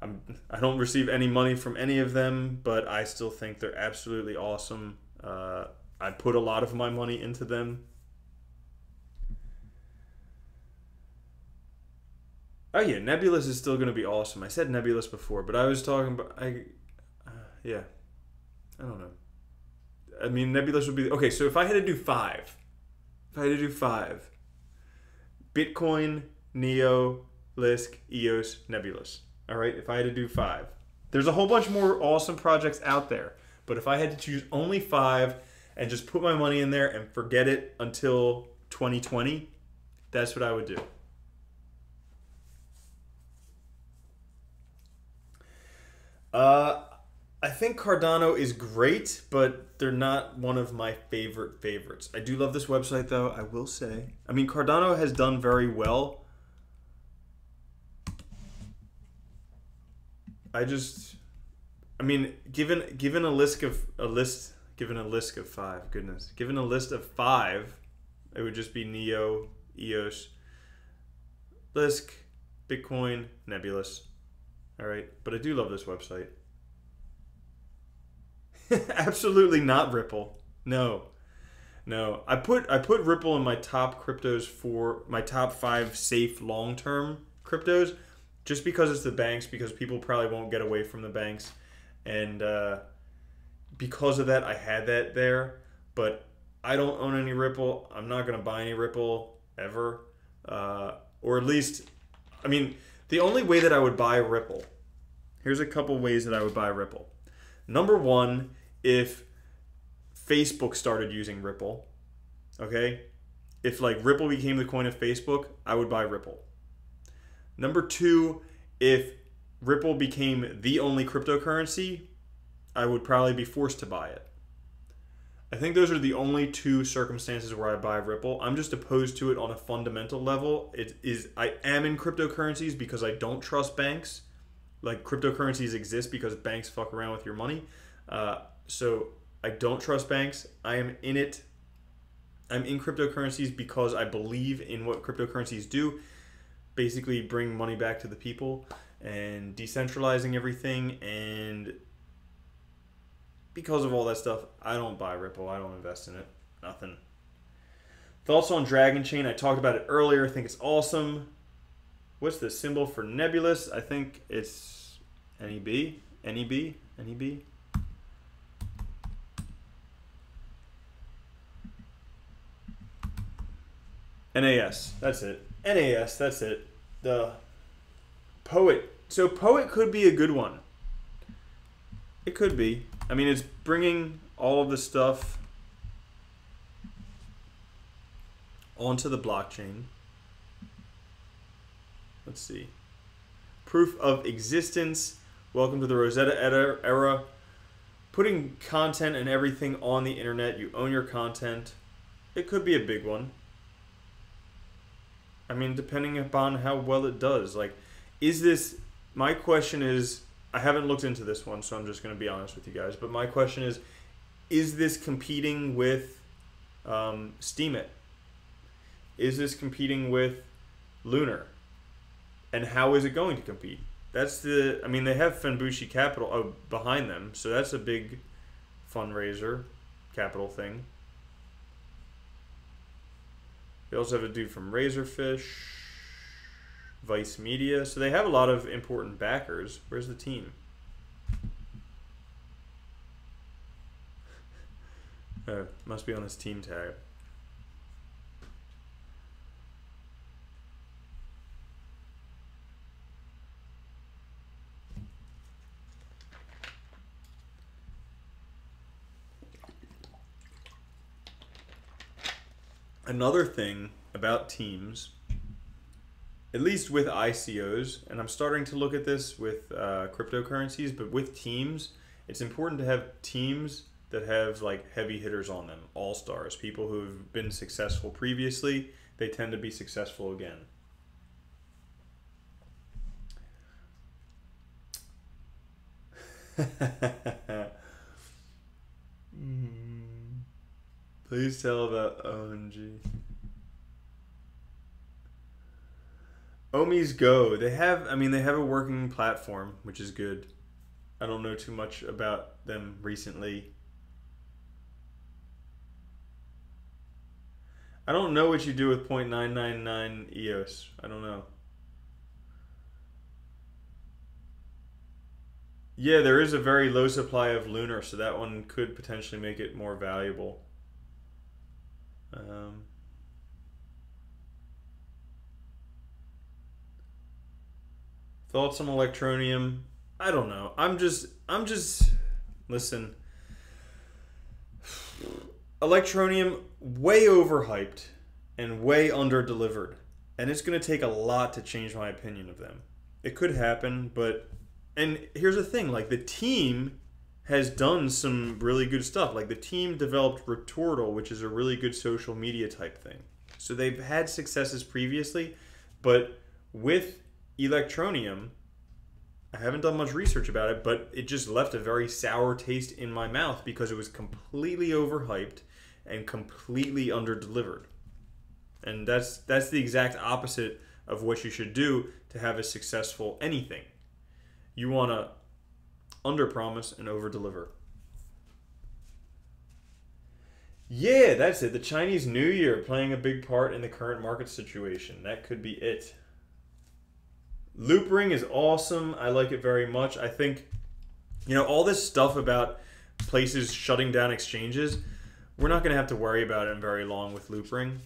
Speaker 1: I don't receive any money from any of them, but I still think they're absolutely awesome. I put a lot of my money into them. Oh yeah, Nebulous is still going to be awesome. I said Nebulous before, but I was talking about... yeah. I don't know. I mean, Nebulous would be... Okay, so if I had to do 5. Bitcoin, Neo, Lisk, EOS, Nebulous. All right, if I had to do 5. There's a whole bunch more awesome projects out there, but if I had to choose only 5 and just put my money in there and forget it until 2020, that's what I would do. I think Cardano is great, but they're not one of my favorites. I do love this website, though, I will say. I mean, Cardano has done very well. I mean, given a list of 5, goodness, given a list of 5, it would just be Neo, EOS, Lisk, Bitcoin, Nebulous. All right, but I do love this website. Absolutely not Ripple. No. I put Ripple in my top cryptos for my top 5 safe long-term cryptos, just because it's the banks, because people probably won't get away from the banks, and because of that, I had that there. But I don't own any Ripple. I'm not gonna buy any Ripple ever, or at least, I mean, the only way that I would buy Ripple. Here's a couple ways that I would buy Ripple. Number 1, if Facebook started using Ripple, okay? If like Ripple became the coin of Facebook, I would buy Ripple. Number 2, if Ripple became the only cryptocurrency, I would probably be forced to buy it. I think those are the only 2 circumstances where I buy Ripple. I'm just opposed to it on a fundamental level. I am in cryptocurrencies because I don't trust banks. Like, cryptocurrencies exist because banks fuck around with your money. So I don't trust banks. I'm in cryptocurrencies because I believe in what cryptocurrencies do. Basically bring money back to the people and decentralizing everything. And because of all that stuff, I don't buy Ripple. I don't invest in it. Nothing. Thoughts on Dragon Chain? I talked about it earlier. I think it's awesome. What's the symbol for Nebulous? I think it's NEB. NAS. That's it. NAS. That's it. The Poet. So Poet could be a good one. It could be. I mean, it's bringing all of the stuff onto the blockchain. Let's see. Proof of existence. Welcome to the Rosetta era. Putting content and everything on the internet. You own your content. It could be a big one. I mean, depending upon how well it does. Like, is this... My question is... I haven't looked into this one, so I'm just going to be honest with you guys. But my question is this competing with Steemit? Is this competing with Lunar? And how is it going to compete? That's the... I mean, they have Fenbushi Capital behind them, so that's a big fundraiser capital thing. They also have a dude from Razorfish, Vice Media. So they have a lot of important backers. Where's the team? Oh, must be on his team tag. Another thing about teams, at least with ICOs, and I'm starting to look at this with cryptocurrencies, but with teams, it's important to have teams that have like heavy hitters on them, all-stars, people who've been successful previously. They tend to be successful again. Please tell about OMG. Omi's Go. They have a working platform, which is good. I don't know too much about them recently. I don't know what you do with 0.999 EOS. I don't know. Yeah, there is a very low supply of Lunar, so that one could potentially make it more valuable. Thoughts on Electronium? I don't know. I'm just listen. Electronium way overhyped and way underdelivered, and it's going to take a lot to change my opinion of them. It could happen, but and here's the thing, like the team has done some really good stuff. Like the team developed Retortal, which is a really good social media type thing. So they've had successes previously, but with Electronium, I haven't done much research about it, but it just left a very sour taste in my mouth because it was completely overhyped and completely underdelivered. And that's the exact opposite of what you should do to have a successful anything. You want to underpromise and overdeliver. Yeah, that's it. The Chinese New Year playing a big part in the current market situation. That could be it. Loop Ring is awesome. I like it very much. I think, all this stuff about places shutting down exchanges, we're not going to have to worry about it very long with Loop Ring.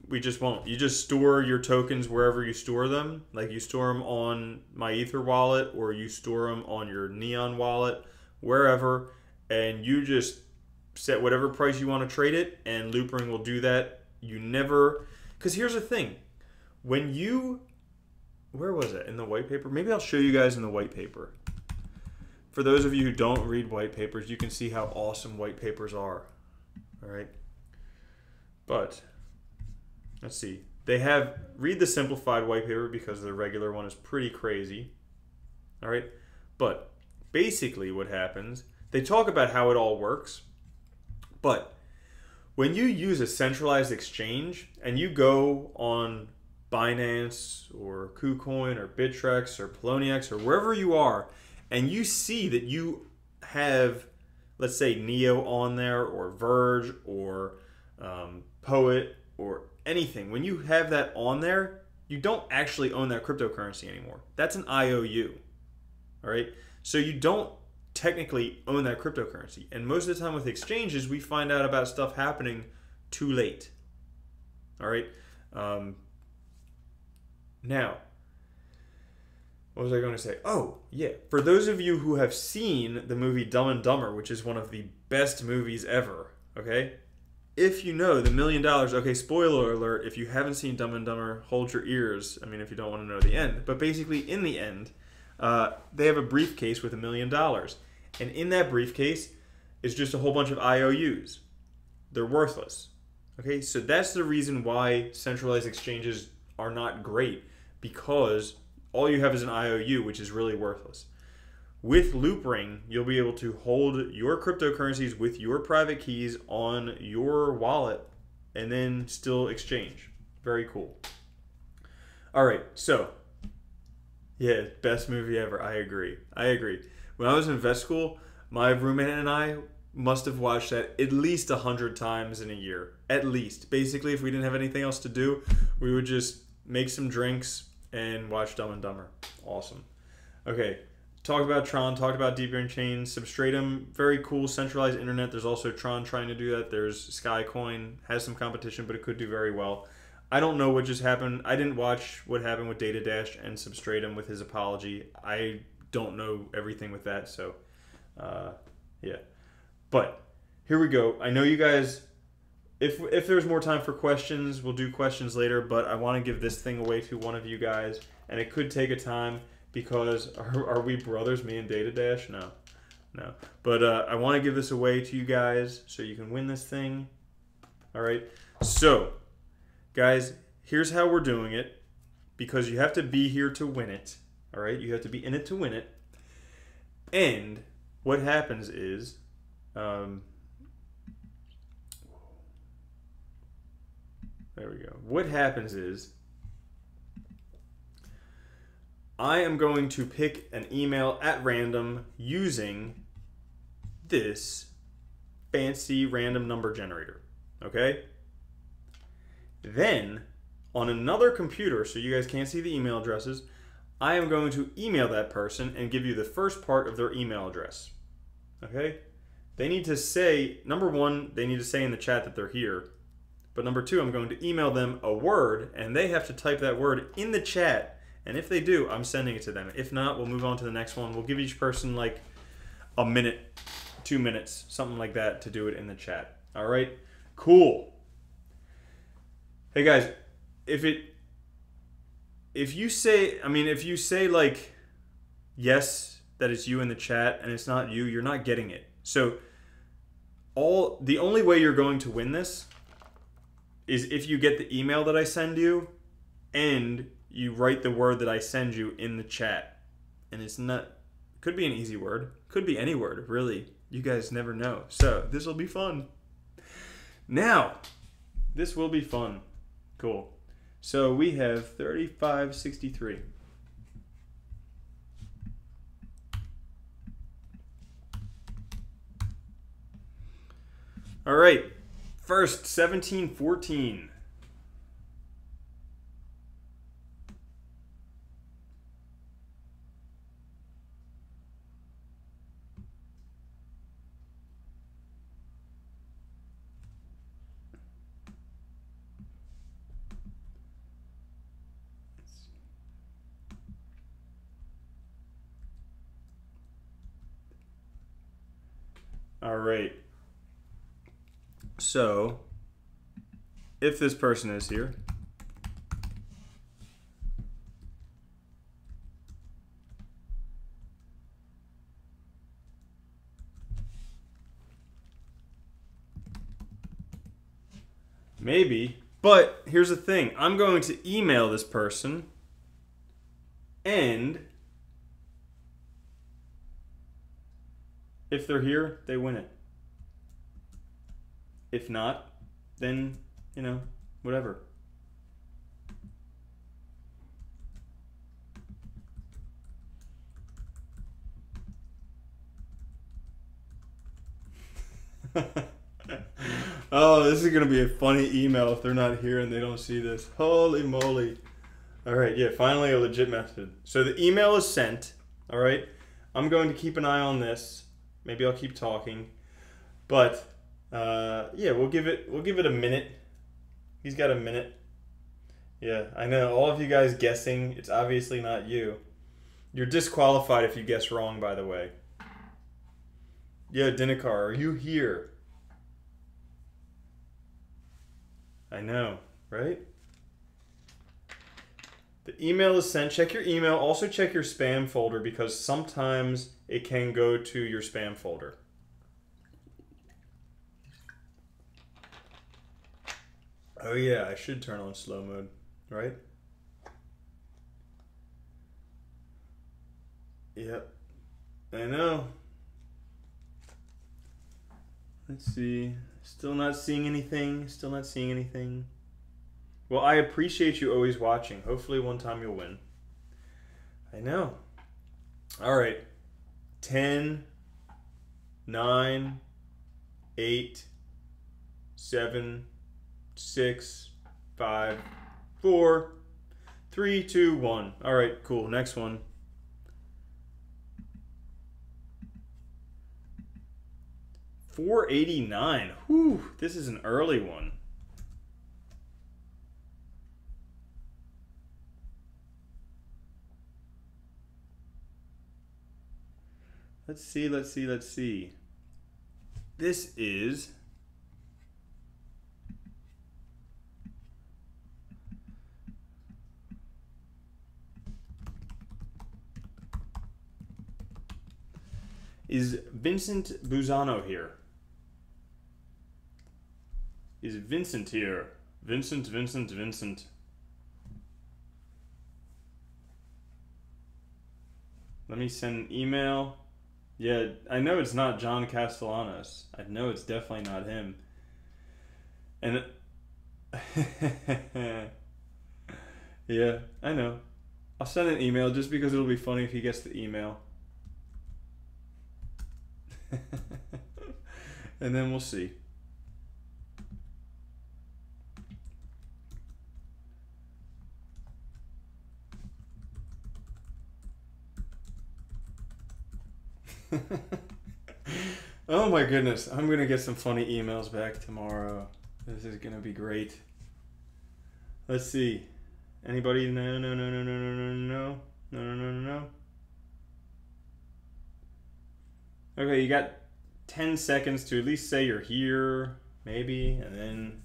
Speaker 1: We just won't. You just store your tokens wherever you store them. Like you store them on my Ether wallet or you store them on your Neon wallet, wherever, and you just set whatever price you want to trade it, and Loop Ring will do that. You never... Because here's the thing. When you... Where was it? In the white paper? Maybe I'll show you guys in the white paper. For those of you who don't read white papers, you can see how awesome white papers are. All right? But... let's see. They have, read the simplified white paper because the regular one is pretty crazy. All right. But basically what happens, they talk about how it all works. But when you use a centralized exchange and you go on Binance or KuCoin or Bittrex or Poloniex or wherever you are, and you see that you have, let's say, Neo on there or Verge or Poet or anything, when you have that on there, you don't actually own that cryptocurrency anymore. That's an IOU. All right. So you don't technically own that cryptocurrency. And most of the time with exchanges, we find out about stuff happening too late. All right. Now, what was I going to say? Oh, yeah. For those of you who have seen the movie Dumb and Dumber, which is one of the best movies ever, okay? If you know the $1 million, okay, spoiler alert, if you haven't seen Dumb and Dumber, hold your ears. I mean, if you don't want to know the end. But basically, in the end, they have a briefcase with $1 million. And in that briefcase is just a whole bunch of IOUs. They're worthless. Okay, so that's the reason why centralized exchanges are not great, because all you have is an IOU, which is really worthless. With Loop Ring, you'll be able to hold your cryptocurrencies with your private keys on your wallet and then still exchange. Very cool. All right, so yeah, best movie ever. I agree. When I was in vet school, my roommate and I must have watched that at least 100 times in a year. At least. Basically, if we didn't have anything else to do, we would just make some drinks and watch Dumb and Dumber. Awesome. Okay. Talked about Tron, talked about Deep Brain Chain, Substratum, very cool centralized internet. There's also Tron trying to do that. There's Skycoin, has some competition, but it could do very well. I don't know what just happened. I didn't watch what happened with Data Dash and Substratum with his apology. I don't know everything with that, so yeah. But here we go. I know you guys If there's more time for questions, we'll do questions later, but I want to give this thing away to one of you guys, and it could take a time because are we brothers, me and Data Dash? No. No. But I want to give this away to you guys so you can win this thing. All right. So, guys, here's how we're doing it because you have to be here to win it. All right. You have to be in it to win it. And what happens is, there we go. What happens is, I am going to pick an email at random using this fancy random number generator. Okay? Then, on another computer, so you guys can't see the email addresses, I am going to email that person and give you the first part of their email address. Okay? They need to say, number one, they need to say in the chat that they're here. But number two, I'm going to email them a word, and they have to type that word in the chat. And if they do, I'm sending it to them. If not, we'll move on to the next one. We'll give each person like a minute, 2 minutes, something like that to do it in the chat. All right? Cool. Hey guys, if you say like yes, that it's you in the chat and it's not you, you're not getting it. So the only way you're going to win this is if you get the email that I send you and you write the word that I send you in the chat. And it's not, could be an easy word, could be any word, really. You guys never know. So this will be fun. Now, this will be fun. Cool. So we have 3563. All right. First, 1714. All right. So, if this person is here, maybe, but here's the thing. I'm going to email this person and if they're here, they win it. If not, then, you know, whatever. Oh, this is going to be a funny email if they're not here and they don't see this. Holy moly. All right, yeah, finally a legit method. So the email is sent, all right? I'm going to keep an eye on this. Maybe I'll keep talking. But yeah, we'll give it a minute. He's got a minute. Yeah, I know all of you guys guessing. It's obviously not you. You're disqualified if you guess wrong, by the way. Yeah, Dinakar, are you here? I know, right? The email is sent. Check your email. Also check your spam folder because sometimes it can go to your spam folder. Oh yeah, I should turn on slow mode, right? Yep, I know. Let's see. Still not seeing anything. Still not seeing anything. Well, I appreciate you always watching. Hopefully one time you'll win. I know. All right. 10, 9, 8, 7, 6, 5, 4, 3, 2, 1. All right, cool. Next one. $4.89. Whew, this is an early one. Let's see, let's see, let's see. This is Is Vincent Buzano here? Is Vincent here? Vincent, Vincent, Vincent. Let me send an email. Yeah, I know it's not John Castellanos. I know it's definitely not him. And yeah, I know. I'll send an email just because it'll be funny if he gets the email. And then we'll see. Oh my goodness, I'm gonna get some funny emails back tomorrow. This is gonna be great. Let's see. Anybody? No, no, no, no, no, no, no, no, no, no, no, no. Okay, you got 10 seconds to at least say you're here, maybe, and then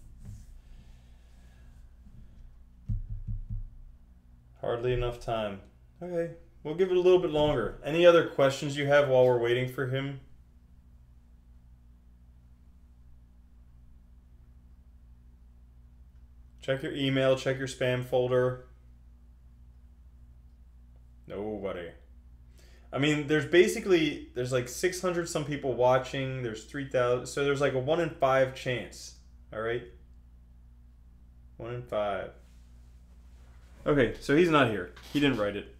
Speaker 1: hardly enough time. Okay, we'll give it a little bit longer. Any other questions you have while we're waiting for him? Check your email, check your spam folder. Nobody. I mean, there's like 600 some people watching. There's 3,000. So there's like a 1 in 5 chance. All right? 1 in 5. Okay, so he's not here. He didn't write it.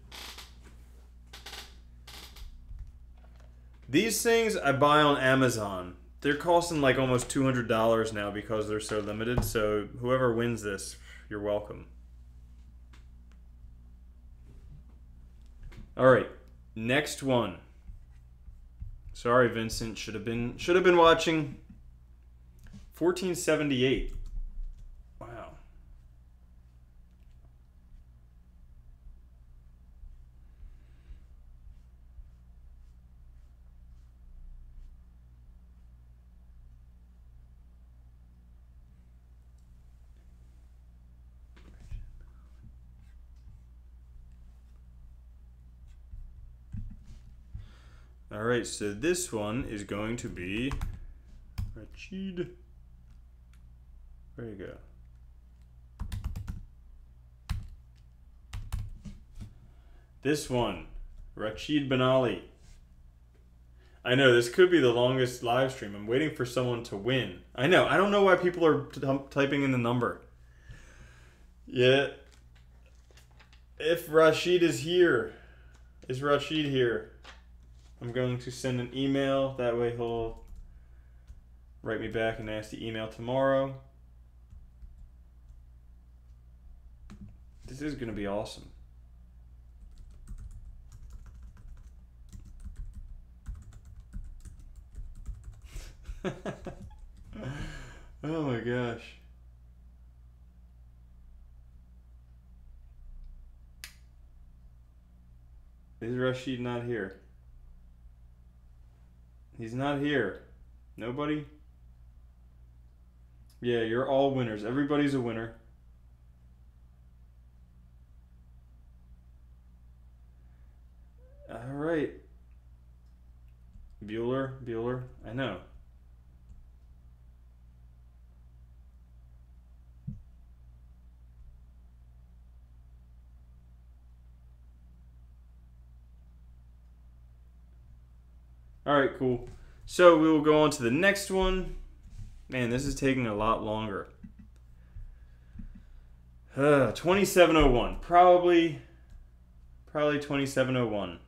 Speaker 1: These things I buy on Amazon. They're costing like almost $200 now because they're so limited. So whoever wins this, you're welcome. All right, next one. Sorry, Vincent. Should have been watching. 1478. Wow. All right, so this one is going to be Rachid. There you go. This one, Rachid Benali. I know, this could be the longest live stream. I'm waiting for someone to win. I know, I don't know why people are typing in the number. Yeah. If Rachid is here, is Rachid here? I'm going to send an email. That way he'll write me back a nasty email tomorrow. This is going to be awesome. Oh my gosh. Is Rashid not here? He's not here. Nobody? Yeah, you're all winners. Everybody's a winner. All right. Bueller. I know. All right, cool. So we will go on to the next one. Man, this is taking a lot longer. 2701. Probably 2701.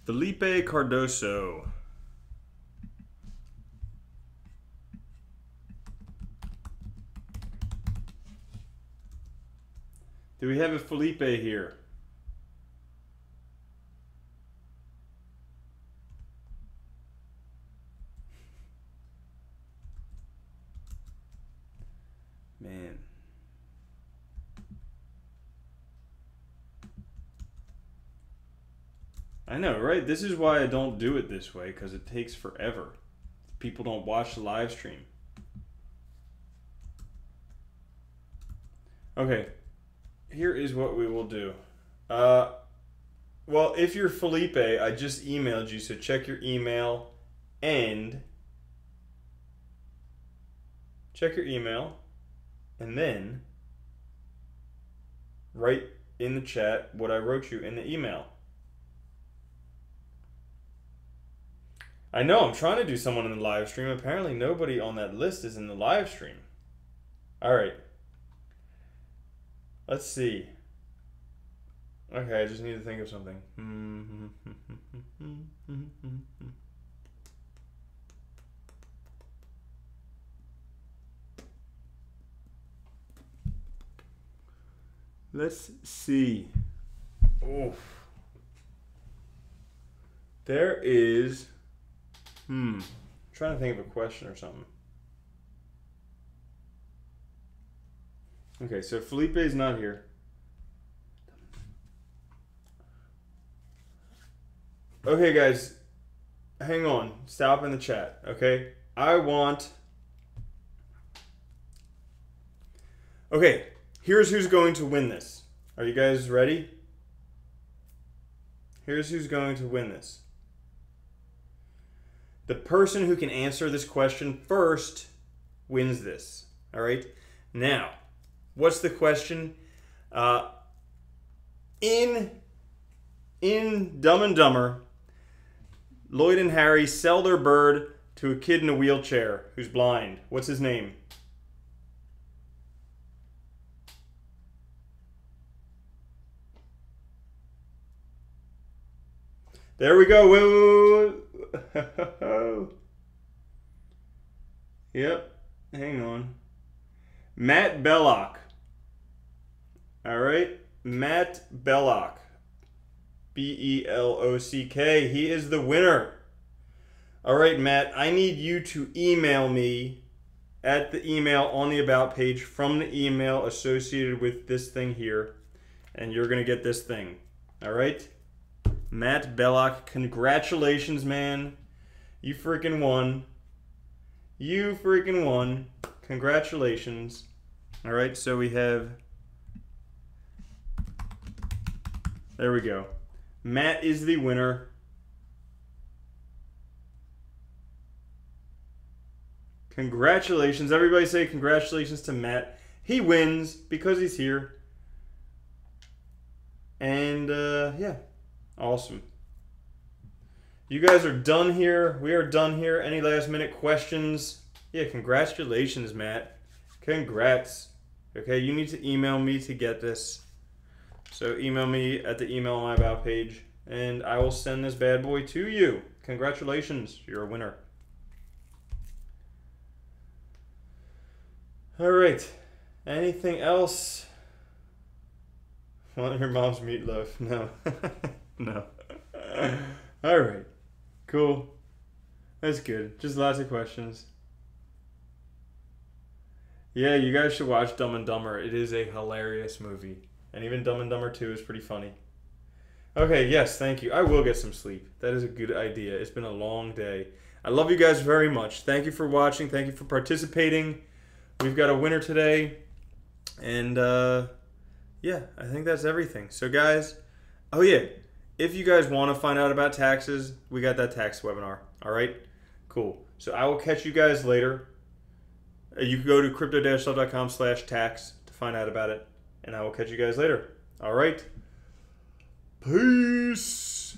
Speaker 1: Felipe Cardoso. Do we have a Felipe here? Man. I know, right? This is why I don't do it this way, because it takes forever. People don't watch the live stream. Okay, here is what we will do. Well, if you're Felipe, I just emailed you, so check your email and then write in the chat what I wrote you in the email. I know, I'm trying to do someone in the live stream. Apparently nobody on that list is in the live stream. All right. Let's see. Okay, I just need to think of something. Let's see. Oof. There is... I'm trying to think of a question or something. Okay, so Felipe is not here. Okay, guys, hang on. Stop in the chat, okay? Okay, here's who's going to win this. Are you guys ready? Here's who's going to win this. The person who can answer this question first wins this, all right? Now, what's the question? In Dumb and Dumber, Lloyd and Harry sell their bird to a kid in a wheelchair who's blind. What's his name? There we go. Whoa. Yep. Hang on. Matt Belloc. All right. Matt Belloc. B-E-L-O-C-K. He is the winner. All right, Matt. I need you to email me at the email on the About page from the email associated with this thing here. And you're going to get this thing. All right? Matt Belloc, congratulations, man. You freaking won. You freaking won. Congratulations. All right, so we have... There we go. Matt is the winner. Congratulations. Everybody say congratulations to Matt. He wins because he's here. And, yeah. Awesome. You guys are done here. We are done here. Any last minute questions? Yeah, congratulations, Matt. Congrats. Okay, you need to email me to get this. So email me at the email on my About page, and I will send this bad boy to you. Congratulations. You're a winner. All right. Anything else? Want your mom's meatloaf? No. No. All right. Cool. That's good. Just lots of questions. Yeah, you guys should watch Dumb and Dumber. It is a hilarious movie. And even Dumb and Dumber 2 is pretty funny. Okay, yes, thank you. I will get some sleep. That is a good idea. It's been a long day. I love you guys very much. Thank you for watching. Thank you for participating. We've got a winner today. And, yeah, I think that's everything. So, guys, oh, yeah. If you guys want to find out about taxes, we got that tax webinar. All right? Cool. So I will catch you guys later. You can go to crypto-love.com/tax to find out about it. And I will catch you guys later. All right? Peace.